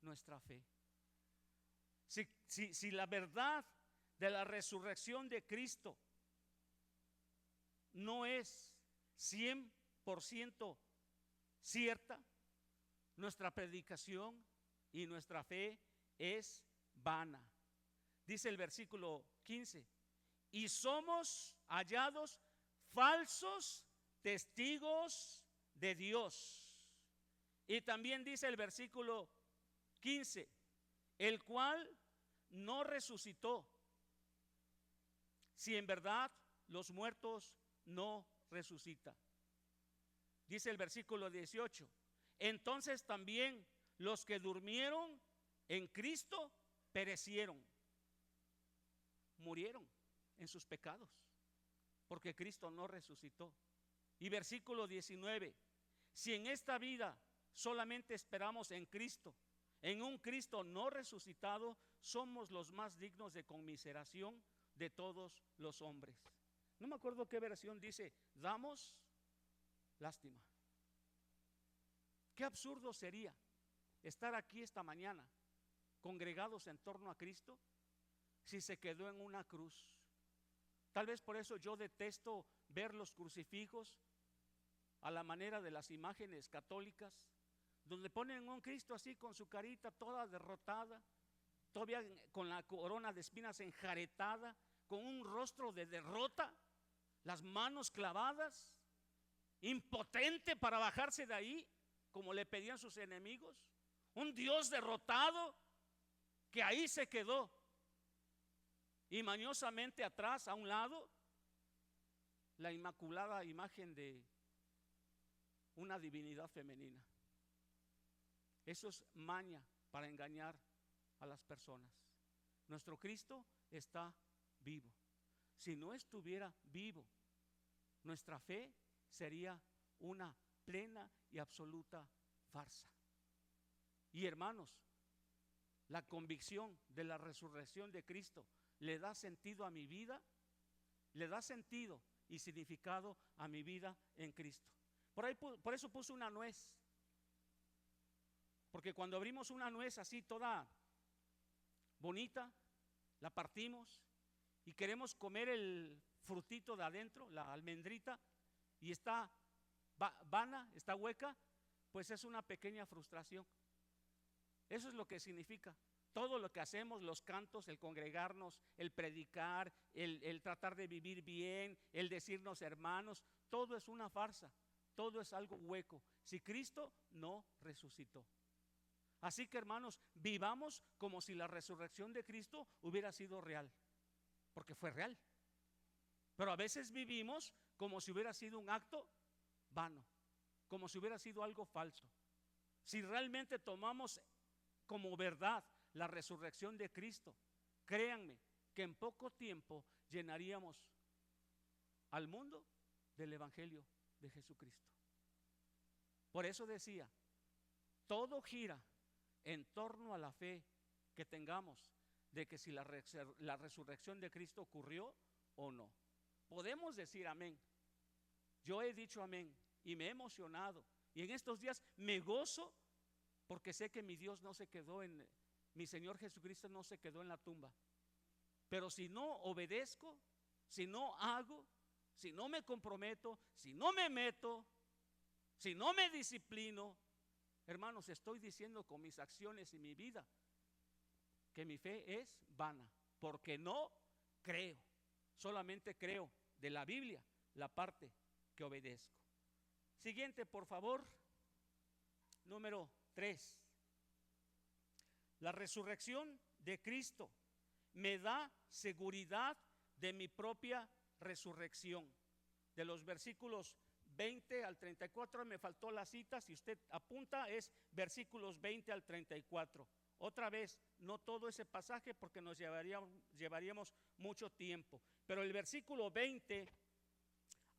nuestra fe. Si la verdad de la resurrección de Cristo no es 100% cierta, nuestra predicación y nuestra fe es vana. Dice el versículo 15, y somos hallados falsos testigos de Dios. Y también dice el versículo 15, el cual no resucitó, si en verdad los muertos no resucitan. Dice el versículo 18, entonces también los que durmieron en Cristo perecieron, murieron en sus pecados, porque Cristo no resucitó. Y versículo 19, si en esta vida solamente esperamos en Cristo, en un Cristo no resucitado, somos los más dignos de conmiseración de todos los hombres. No me acuerdo qué versión dice, damos lástima. Qué absurdo sería estar aquí esta mañana congregados en torno a Cristo si se quedó en una cruz. Tal vez por eso yo detesto ver los crucifijos a la manera de las imágenes católicas, donde ponen a un Cristo así con su carita toda derrotada, todavía con la corona de espinas enjaretada, con un rostro de derrota, las manos clavadas, impotente para bajarse de ahí, como le pedían sus enemigos. Un Dios derrotado que ahí se quedó. Y mañosamente atrás, a un lado, la inmaculada imagen de una divinidad femenina. Eso es maña para engañar a las personas. Nuestro Cristo está vivo. Si no estuviera vivo, nuestra fe sería una plena y absoluta farsa. Y hermanos, la convicción de la resurrección de Cristo le da sentido a mi vida, le da sentido y significado a mi vida en Cristo. Por eso puse una nuez, porque cuando abrimos una nuez así toda bonita, la partimos y queremos comer el frutito de adentro, la almendrita, y está vana, está hueca, pues es una pequeña frustración. Eso es lo que significa. Todo lo que hacemos, los cantos, el congregarnos, el predicar, el tratar de vivir bien, el decirnos hermanos, todo es una farsa, todo es algo hueco, si Cristo no resucitó. Así que hermanos, vivamos como si la resurrección de Cristo hubiera sido real, porque fue real. Pero a veces vivimos como si hubiera sido un acto vano, como si hubiera sido algo falso. Si realmente tomamos como verdad la resurrección de Cristo, créanme que en poco tiempo llenaríamos al mundo del evangelio de Jesucristo. Por eso decía, todo gira en torno a la fe que tengamos de que si la resurrección de Cristo ocurrió o no. Podemos decir amén. Yo he dicho amén y me he emocionado, y en estos días me gozo porque sé que mi Dios no se quedó mi Señor Jesucristo no se quedó en la tumba. Pero si no obedezco, si no hago, si no me comprometo, si no me meto, si no me disciplino, hermanos, estoy diciendo con mis acciones y mi vida que mi fe es vana, porque no creo, solamente creo de la Biblia la parte que obedezco. Siguiente, por favor. Número 3. La resurrección de Cristo me da seguridad de mi propia resurrección. De los versículos 20 al 34, me faltó la cita, si usted apunta es versículos 20 al 34. Otra vez, no todo ese pasaje porque nos llevaríamos mucho tiempo. Pero el versículo 20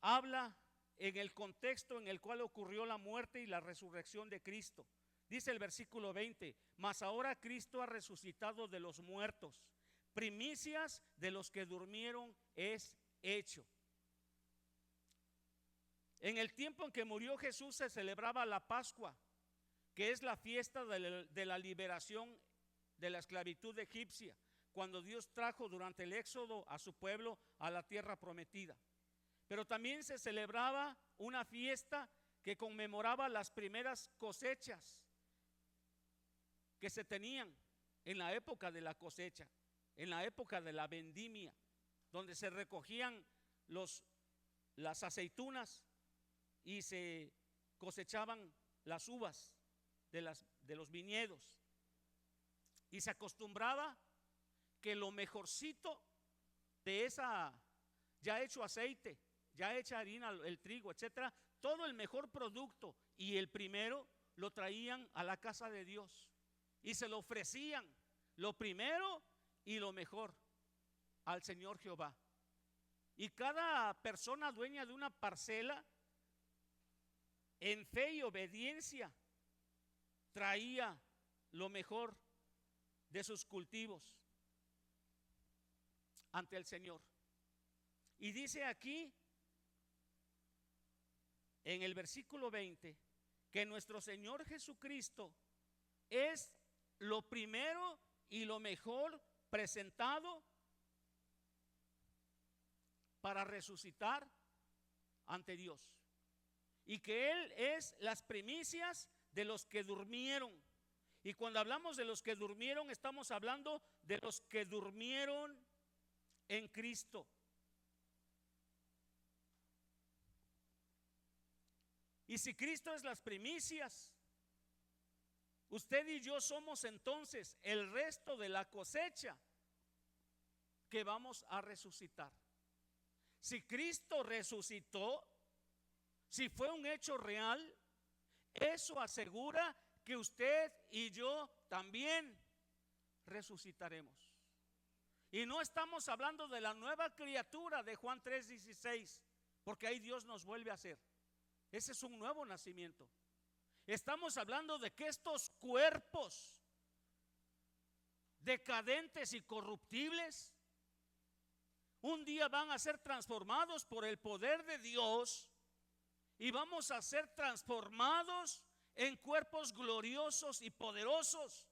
habla en el contexto en el cual ocurrió la muerte y la resurrección de Cristo. Dice el versículo 20, mas ahora Cristo ha resucitado de los muertos, primicias de los que durmieron es hecho. En el tiempo en que murió Jesús se celebraba la Pascua, que es la fiesta de la liberación de la esclavitud egipcia, cuando Dios trajo durante el éxodo a su pueblo a la tierra prometida. Pero también se celebraba una fiesta que conmemoraba las primeras cosechas que se tenían en la época de la cosecha, en la época de la vendimia, donde se recogían las aceitunas y se cosechaban las uvas de los viñedos. Y se acostumbraba que lo mejorcito de esa, ya hecho aceite, ya hecha harina, el trigo, etcétera, todo el mejor producto y el primero lo traían a la casa de Dios y se lo ofrecían, lo primero y lo mejor, al Señor Jehová. Y cada persona dueña de una parcela, en fe y obediencia, traía lo mejor de sus cultivos ante el Señor. Y dice aquí en el versículo 20 que nuestro Señor Jesucristo es lo primero y lo mejor presentado para resucitar ante Dios, y que Él es las primicias de los que durmieron. Y cuando hablamos de los que durmieron, estamos hablando de los que durmieron en Cristo. Y si Cristo es las primicias, usted y yo somos entonces el resto de la cosecha que vamos a resucitar. Si Cristo resucitó, si fue un hecho real, eso asegura que usted y yo también resucitaremos. Y no estamos hablando de la nueva criatura de Juan 3:16, porque ahí Dios nos vuelve a hacer. Ese es un nuevo nacimiento. Estamos hablando de que estos cuerpos decadentes y corruptibles un día van a ser transformados por el poder de Dios y vamos a ser transformados en cuerpos gloriosos y poderosos,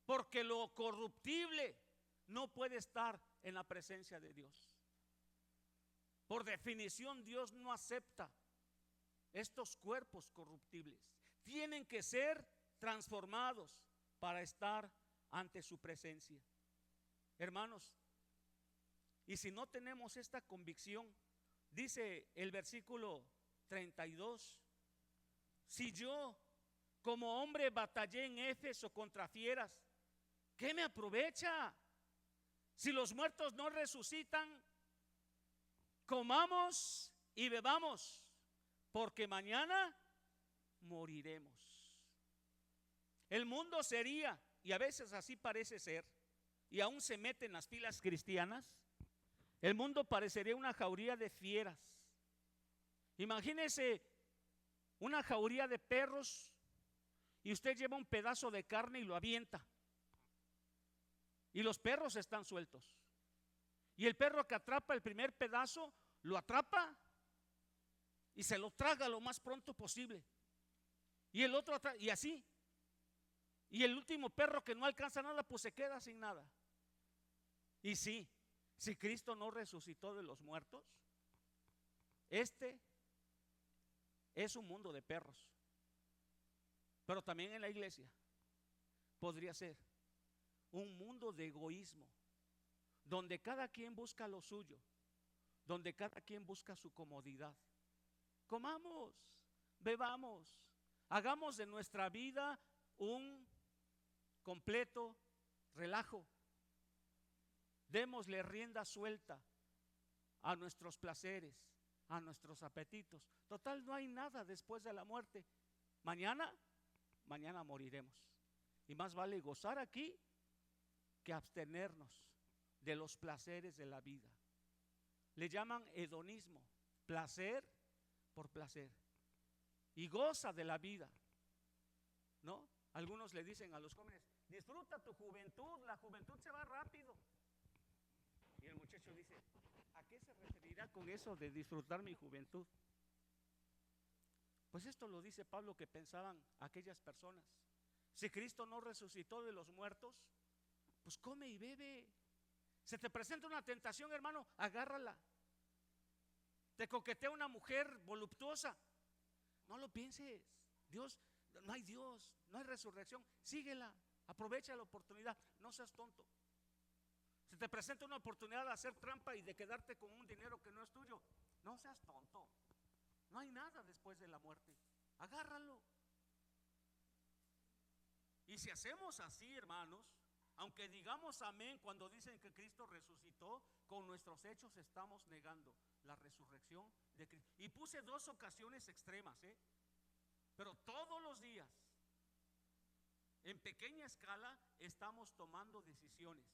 porque lo corruptible no puede estar en la presencia de Dios. Por definición, Dios no acepta estos cuerpos corruptibles. Tienen que ser transformados para estar ante su presencia. Hermanos, y si no tenemos esta convicción, dice el versículo 32, si yo como hombre batallé en Éfeso contra fieras, ¿qué me aprovecha? Si los muertos no resucitan, comamos y bebamos, porque mañana moriremos. El mundo sería, y a veces así parece ser, y aún se mete en las filas cristianas, el mundo parecería una jauría de fieras. Imagínese una jauría de perros y usted lleva un pedazo de carne y lo avienta. Y los perros están sueltos. Y el perro que atrapa el primer pedazo, lo atrapa y se lo traga lo más pronto posible. Y el otro y así. Y el último perro que no alcanza nada, pues se queda sin nada. Y sí, si Cristo no resucitó de los muertos, este es un mundo de perros. Pero también en la iglesia podría ser un mundo de egoísmo, donde cada quien busca lo suyo, donde cada quien busca su comodidad. Comamos, bebamos, hagamos de nuestra vida un completo relajo. Démosle rienda suelta a nuestros placeres, a nuestros apetitos. Total, no hay nada después de la muerte. Mañana moriremos. Y más vale gozar aquí que abstenernos de los placeres de la vida. Le llaman hedonismo, placer por placer. Y goza de la vida, ¿no? Algunos le dicen a los jóvenes, disfruta tu juventud, la juventud se va rápido. Y el muchacho dice, ¿a qué se referirá con eso de disfrutar mi juventud? Pues esto lo dice Pablo que pensaban aquellas personas. Si Cristo no resucitó de los muertos, pues come y bebe. Se te presenta una tentación, hermano, agárrala. Te coquetea una mujer voluptuosa, no lo pienses. Dios, no hay resurrección. Síguela, aprovecha la oportunidad, no seas tonto. Se te presenta una oportunidad de hacer trampa y de quedarte con un dinero que no es tuyo, no seas tonto. No hay nada después de la muerte, agárralo. Y si hacemos así, hermanos, aunque digamos amén cuando dicen que Cristo resucitó, con nuestros hechos estamos negando la resurrección de Cristo. Y puse 2 ocasiones extremas, pero todos los días, en pequeña escala, estamos tomando decisiones.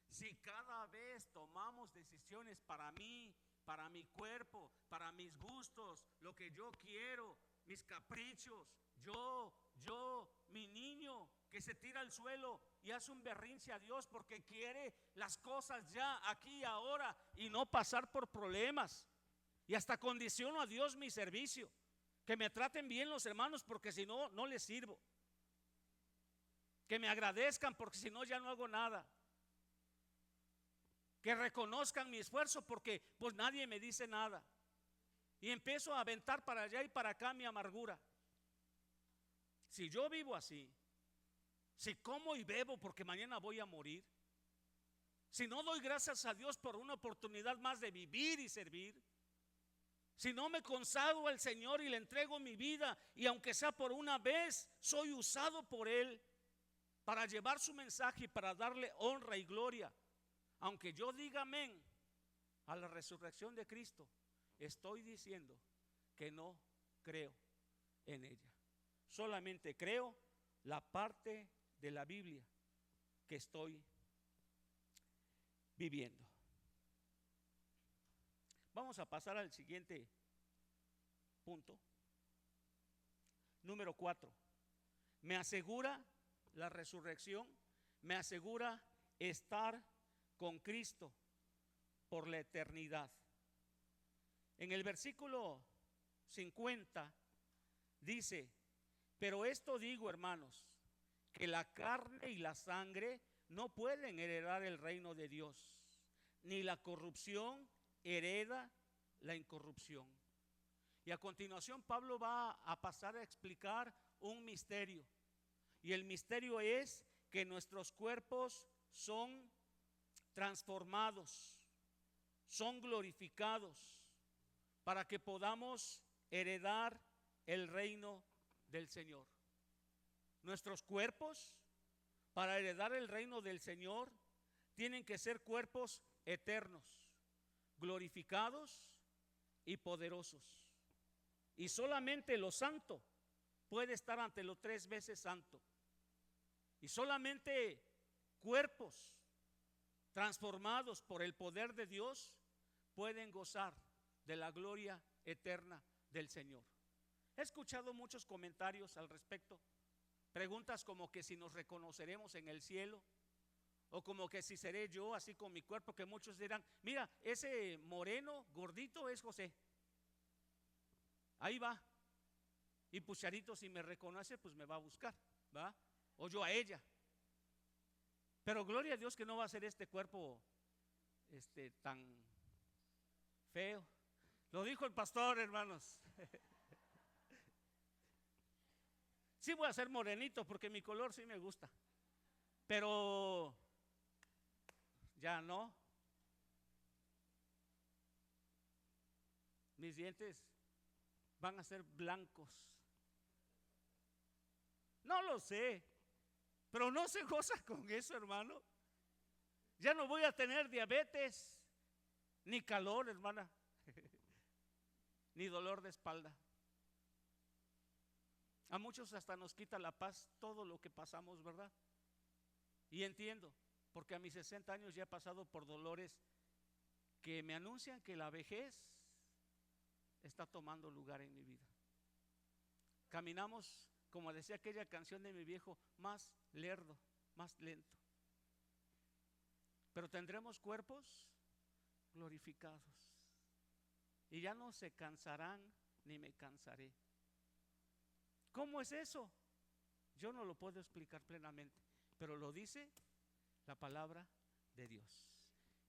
Si cada vez tomamos decisiones para mí, para mi cuerpo, para mis gustos, lo que yo quiero, mis caprichos, mi niño que se tira al suelo y hace un berrinche a Dios porque quiere las cosas ya, aquí, ahora, y no pasar por problemas. Y hasta condiciono a Dios mi servicio, que me traten bien los hermanos porque si no, no les sirvo. Que me agradezcan porque si no, ya no hago nada. Que reconozcan mi esfuerzo porque pues nadie me dice nada. Y empiezo a aventar para allá y para acá mi amargura. Si yo vivo así, si como y bebo porque mañana voy a morir, si no doy gracias a Dios por una oportunidad más de vivir y servir, si no me consagro al Señor y le entrego mi vida, y aunque sea por una vez, soy usado por Él para llevar su mensaje y para darle honra y gloria, aunque yo diga amén a la resurrección de Cristo, estoy diciendo que no creo en ella. Solamente creo la parte de la Biblia que estoy viviendo. Vamos a pasar al siguiente punto. Número 4. Me asegura la resurrección, me asegura estar con Cristo por la eternidad. En el versículo 50 dice: pero esto digo, hermanos, que la carne y la sangre no pueden heredar el reino de Dios, ni la corrupción hereda la incorrupción. Y a continuación Pablo va a pasar a explicar un misterio. Y el misterio es que nuestros cuerpos son transformados, son glorificados, para que podamos heredar el reino del Señor. Nuestros cuerpos, para heredar el reino del Señor, tienen que ser cuerpos eternos, glorificados y poderosos. Y solamente lo santo puede estar ante lo 3 veces santo. Y solamente cuerpos transformados por el poder de Dios pueden gozar de la gloria eterna del Señor. He escuchado muchos comentarios al respecto. Preguntas como que si nos reconoceremos en el cielo, o como que si seré yo así con mi cuerpo, que muchos dirán: mira, ese moreno gordito es José, ahí va. Y Pucharito, si me reconoce, pues me va a buscar, ¿va? O yo a ella. Pero gloria a Dios que no va a ser este cuerpo tan feo. Lo dijo el pastor, hermanos. Sí voy a ser morenito porque mi color sí me gusta, pero ya no. Mis dientes van a ser blancos. No lo sé, pero no se goza con eso, hermano. Ya no voy a tener diabetes, ni calor, hermana, ni dolor de espalda. A muchos hasta nos quita la paz todo lo que pasamos, ¿verdad? Y entiendo, porque a mis 60 años ya he pasado por dolores que me anuncian que la vejez está tomando lugar en mi vida. Caminamos, como decía aquella canción de mi viejo, más lerdo, más lento. Pero tendremos cuerpos glorificados. Y ya no se cansarán ni me cansaré. ¿Cómo es eso? Yo no lo puedo explicar plenamente, pero lo dice la palabra de Dios.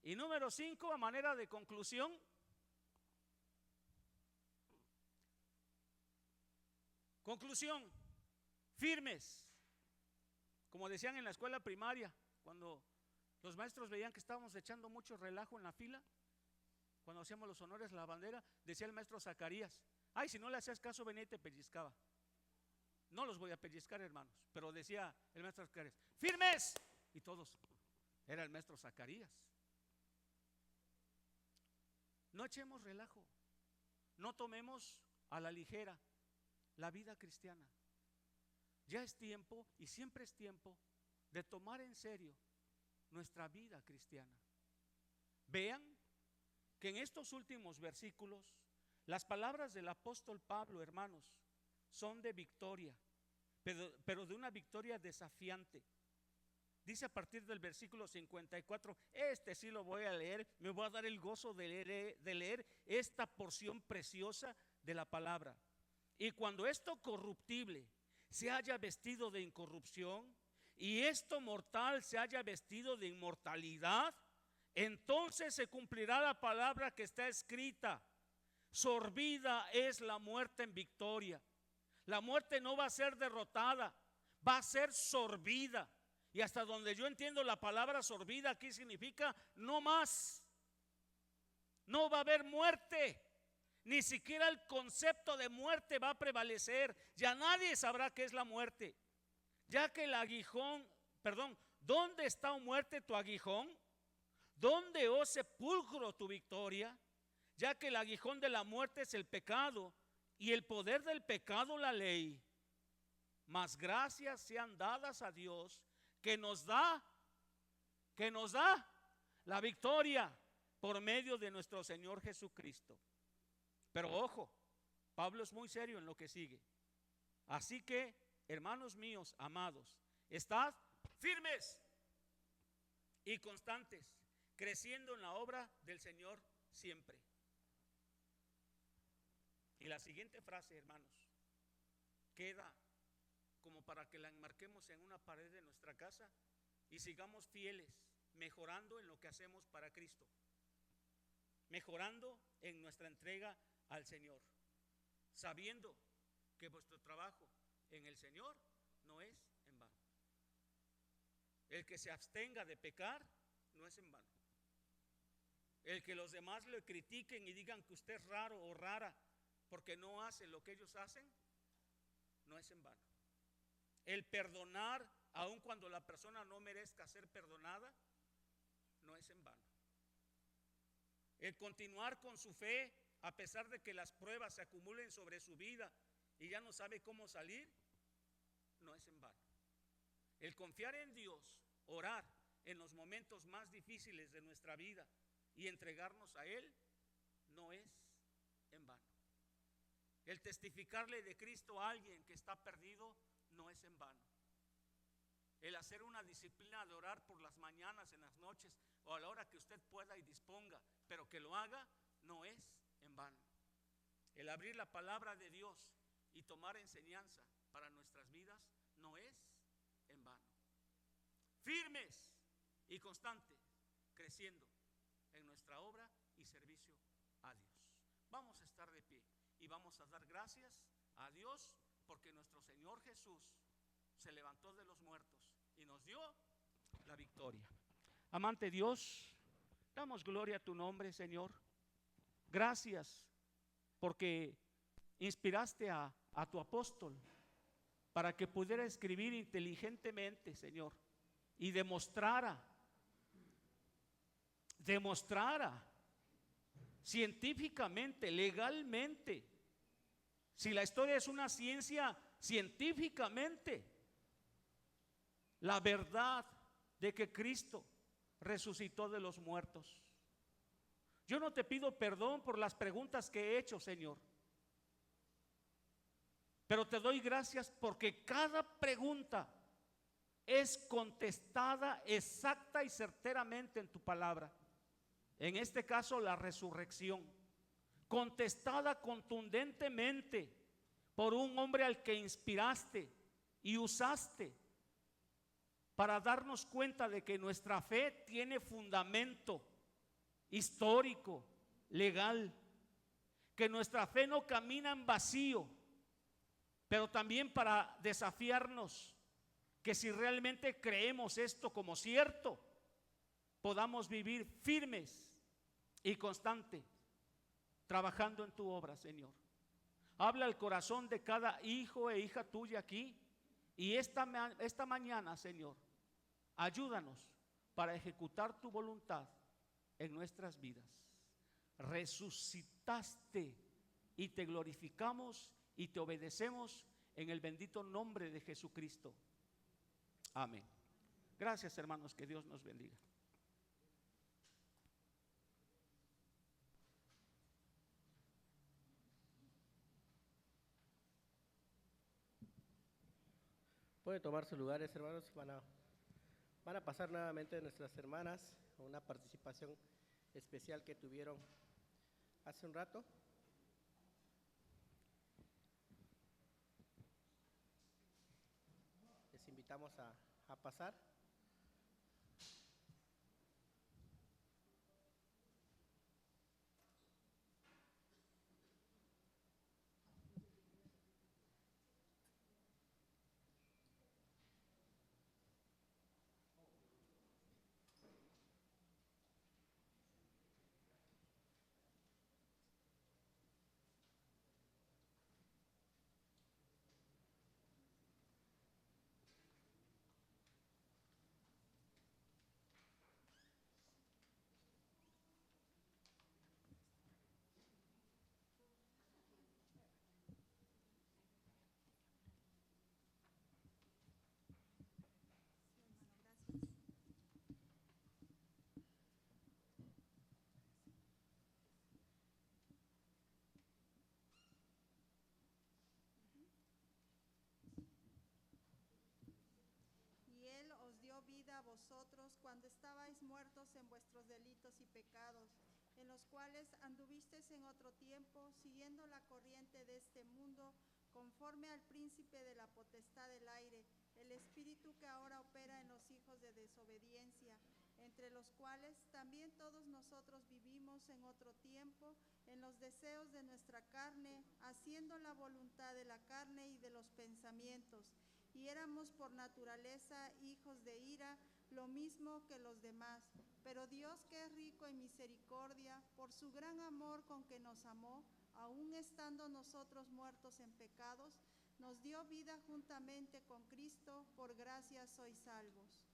Y número 5, a manera de conclusión, firmes. Como decían en la escuela primaria, cuando los maestros veían que estábamos echando mucho relajo en la fila, cuando hacíamos los honores a la bandera, decía el maestro Zacarías: ay, si no le hacías caso, venía y te pellizcaba. No los voy a pellizcar, hermanos, pero decía el maestro Zacarías: firmes. Y todos, era el maestro Zacarías. No echemos relajo, no tomemos a la ligera la vida cristiana. Ya es tiempo, y siempre es tiempo, de tomar en serio nuestra vida cristiana. Vean que en estos últimos versículos las palabras del apóstol Pablo, hermanos, son de victoria, pero de una victoria desafiante. Dice a partir del versículo 54, este sí lo voy a leer, me voy a dar el gozo de leer esta porción preciosa de la palabra. Y cuando esto corruptible se haya vestido de incorrupción y esto mortal se haya vestido de inmortalidad, entonces se cumplirá la palabra que está escrita: sorbida es la muerte en victoria. La muerte no va a ser derrotada, va a ser sorbida. Y hasta donde yo entiendo, la palabra sorbida aquí significa no más. No va a haber muerte. Ni siquiera el concepto de muerte va a prevalecer. Ya nadie sabrá qué es la muerte. Ya que el aguijón, ¿dónde está, oh muerte, tu aguijón? ¿Dónde, oh sepulcro, tu victoria? Ya que el aguijón de la muerte es el pecado y el poder del pecado la ley. Mas gracias sean dadas a Dios que nos da la victoria por medio de nuestro Señor Jesucristo. Pero ojo, Pablo es muy serio en lo que sigue. Así que, hermanos míos, amados, estad firmes y constantes, creciendo en la obra del Señor siempre. Y la siguiente frase, hermanos, queda como para que la enmarquemos en una pared de nuestra casa y sigamos fieles, mejorando en lo que hacemos para Cristo, mejorando en nuestra entrega al Señor, sabiendo que vuestro trabajo en el Señor no es en vano. El que se abstenga de pecar no es en vano. El que los demás le critiquen y digan que usted es raro o rara porque no hace lo que ellos hacen, no es en vano. El perdonar aun cuando la persona no merezca ser perdonada, no es en vano. El continuar con su fe a pesar de que las pruebas se acumulen sobre su vida y ya no sabe cómo salir, no es en vano. El confiar en Dios, orar en los momentos más difíciles de nuestra vida y entregarnos a Él, no es en vano. El testificarle de Cristo a alguien que está perdido no es en vano. El hacer una disciplina de orar por las mañanas, en las noches o a la hora que usted pueda y disponga, pero que lo haga, no es en vano. El abrir la palabra de Dios y tomar enseñanza para nuestras vidas no es en vano. Firmes y constantes, creciendo en nuestra obra y servicio a Dios. Vamos a estar de pie y vamos a dar gracias a Dios porque nuestro Señor Jesús se levantó de los muertos y nos dio la victoria. Amante Dios, damos gloria a tu nombre, Señor. Gracias porque inspiraste a tu apóstol para que pudiera escribir inteligentemente, Señor, y demostrara científicamente, legalmente, si la historia es una ciencia, científicamente, la verdad de que Cristo resucitó de los muertos. Yo no te pido perdón por las preguntas que he hecho, Señor, pero te doy gracias porque cada pregunta es contestada exacta y certeramente en tu palabra. En este caso, la resurrección, contestada contundentemente, por un hombre al que inspiraste y usaste para darnos cuenta de que nuestra fe tiene fundamento histórico, legal, que nuestra fe no camina en vacío, pero también para desafiarnos que si realmente creemos esto como cierto, podamos vivir firmes y constantes, trabajando en tu obra, Señor. Habla al corazón de cada hijo e hija tuya aquí, y esta mañana, Señor, ayúdanos para ejecutar tu voluntad en nuestras vidas. Resucitaste y te glorificamos y te obedecemos en el bendito nombre de Jesucristo. Amén. Gracias, hermanos, que Dios nos bendiga. Pueden tomar sus lugares, hermanos. Van a pasar nuevamente nuestras hermanas a una participación especial que tuvieron hace un rato. Les invitamos a pasar. Y Él os dio vida a vosotros cuando estabais muertos en vuestros delitos y pecados, en los cuales anduvisteis en otro tiempo, siguiendo la corriente de este mundo, conforme al príncipe de la potestad del aire, el espíritu que ahora opera en los hijos de desobediencia, entre los cuales también todos nosotros vivimos en otro tiempo, en los deseos de nuestra carne, haciendo la voluntad de la carne y de los pensamientos, y éramos por naturaleza hijos de ira, lo mismo que los demás. Pero Dios, que es rico en misericordia, por su gran amor con que nos amó, aun estando nosotros muertos en pecados, nos dio vida juntamente con Cristo, por gracia sois salvos.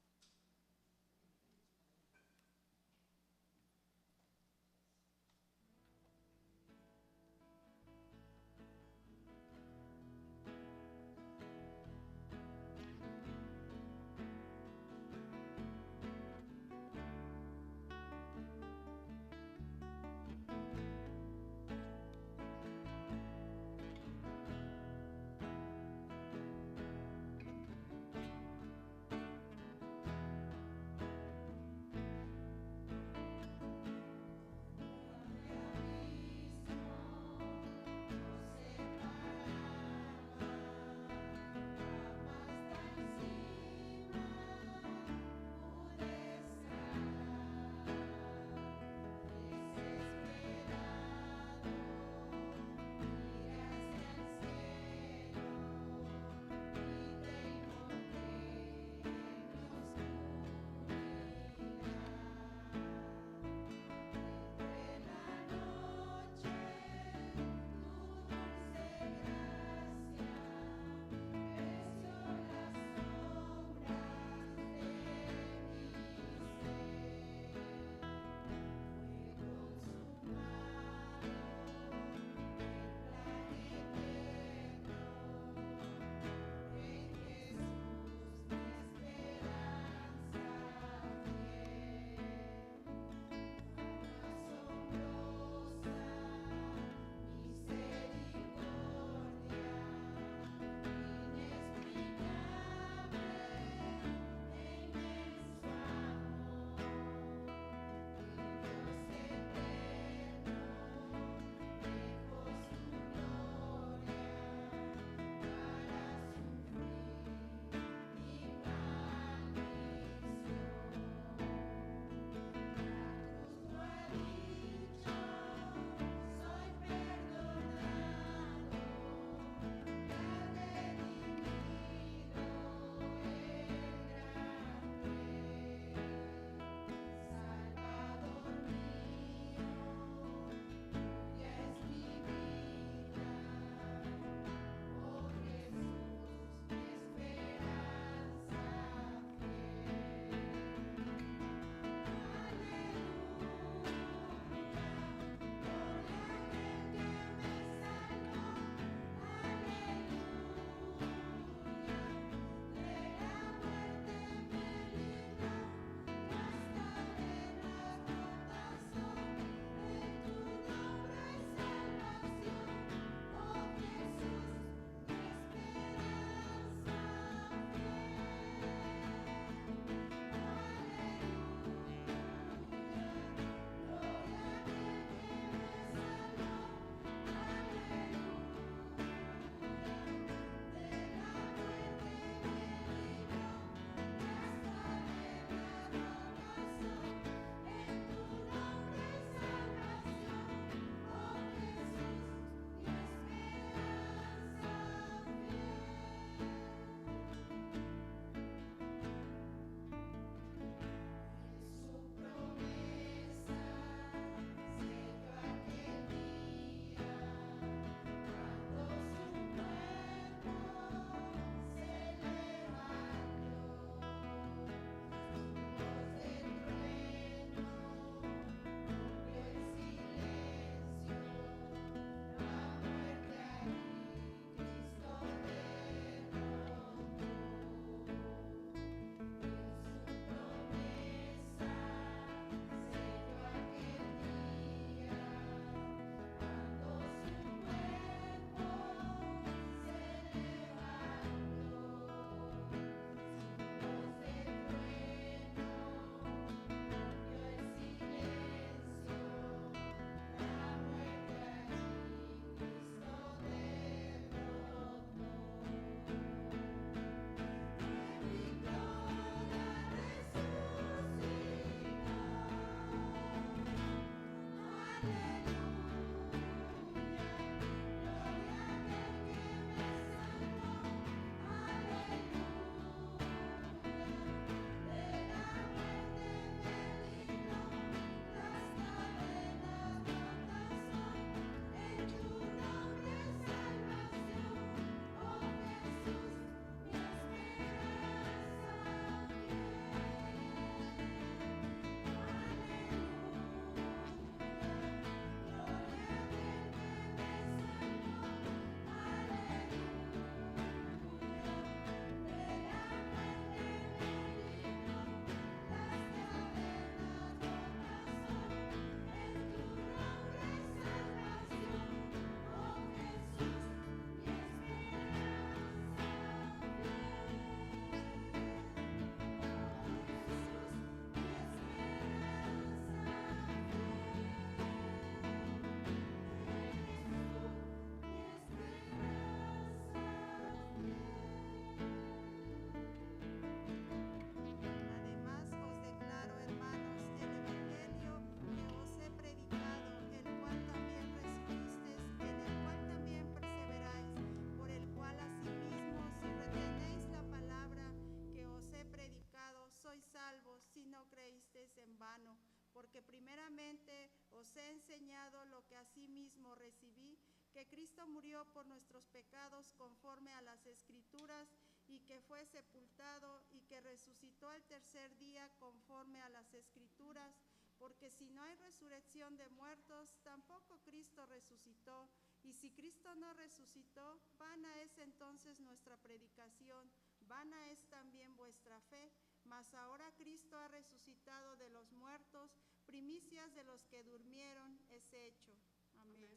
porque primeramente os he enseñado lo que asimismo recibí, que Cristo murió por nuestros pecados conforme a las Escrituras, y que fue sepultado y que resucitó al tercer día conforme a las Escrituras, porque si no hay resurrección de muertos, tampoco Cristo resucitó. Y si Cristo no resucitó, vana es entonces nuestra predicación, vana es también vuestra fe. Mas ahora Cristo ha resucitado de los muertos, primicias de los que durmieron es hecho. Amén.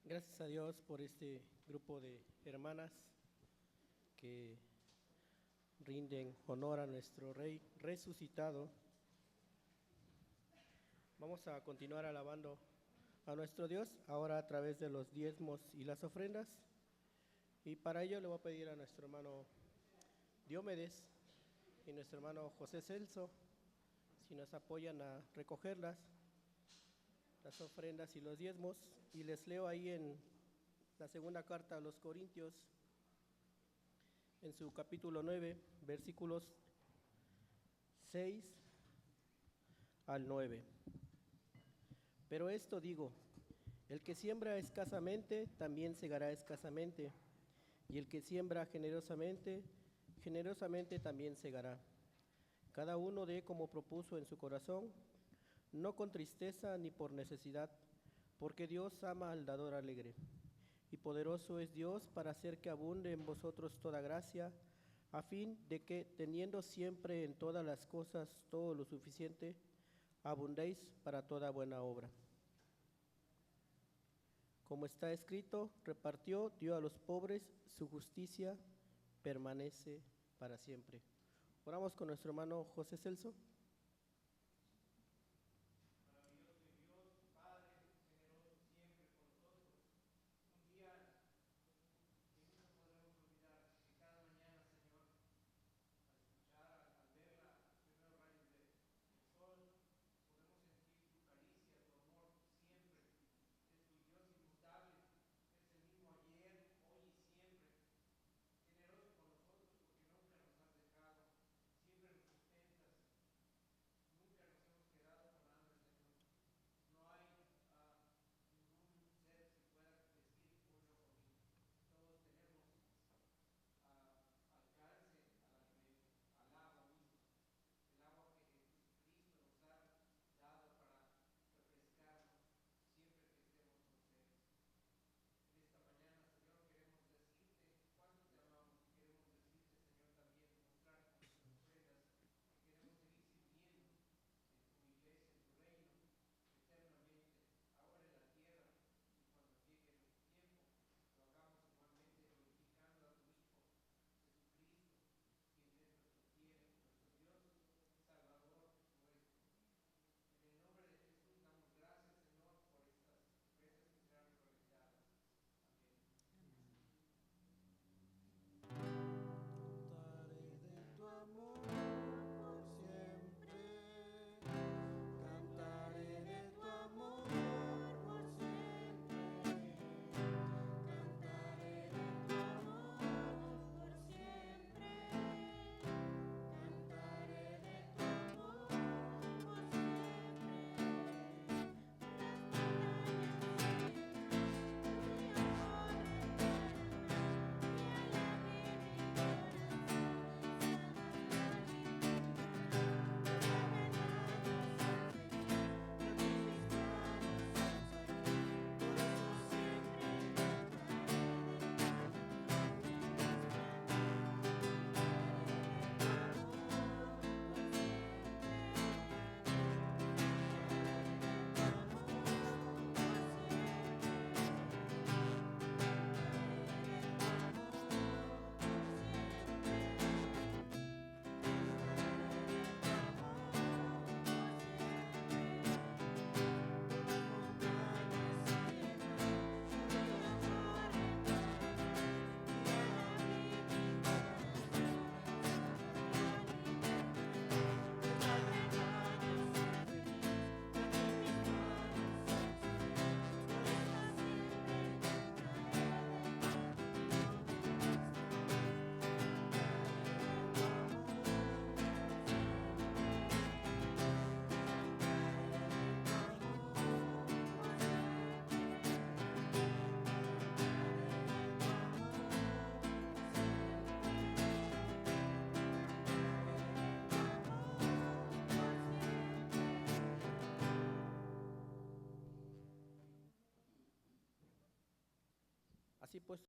Gracias a Dios por este grupo de hermanas que rinden honor a nuestro Rey resucitado. Vamos a continuar alabando a nuestro Dios, ahora a través de los diezmos y las ofrendas. Y para ello le voy a pedir a nuestro hermano Diomedes y nuestro hermano José Celso si nos apoyan a recogerlas, las ofrendas y los diezmos. Y les leo ahí en la segunda carta a los Corintios, en su capítulo 9, versículos 6 al 9. Pero esto digo, el que siembra escasamente, también segará escasamente, y el que siembra generosamente, generosamente también segará. Cada uno dé como propuso en su corazón, no con tristeza ni por necesidad, porque Dios ama al dador alegre. Y poderoso es Dios para hacer que abunde en vosotros toda gracia, a fin de que, teniendo siempre en todas las cosas todo lo suficiente, abundéis para toda buena obra. Como está escrito, repartió, dio a los pobres, su justicia permanece para siempre. Oramos con nuestro hermano José Celso. Así pues,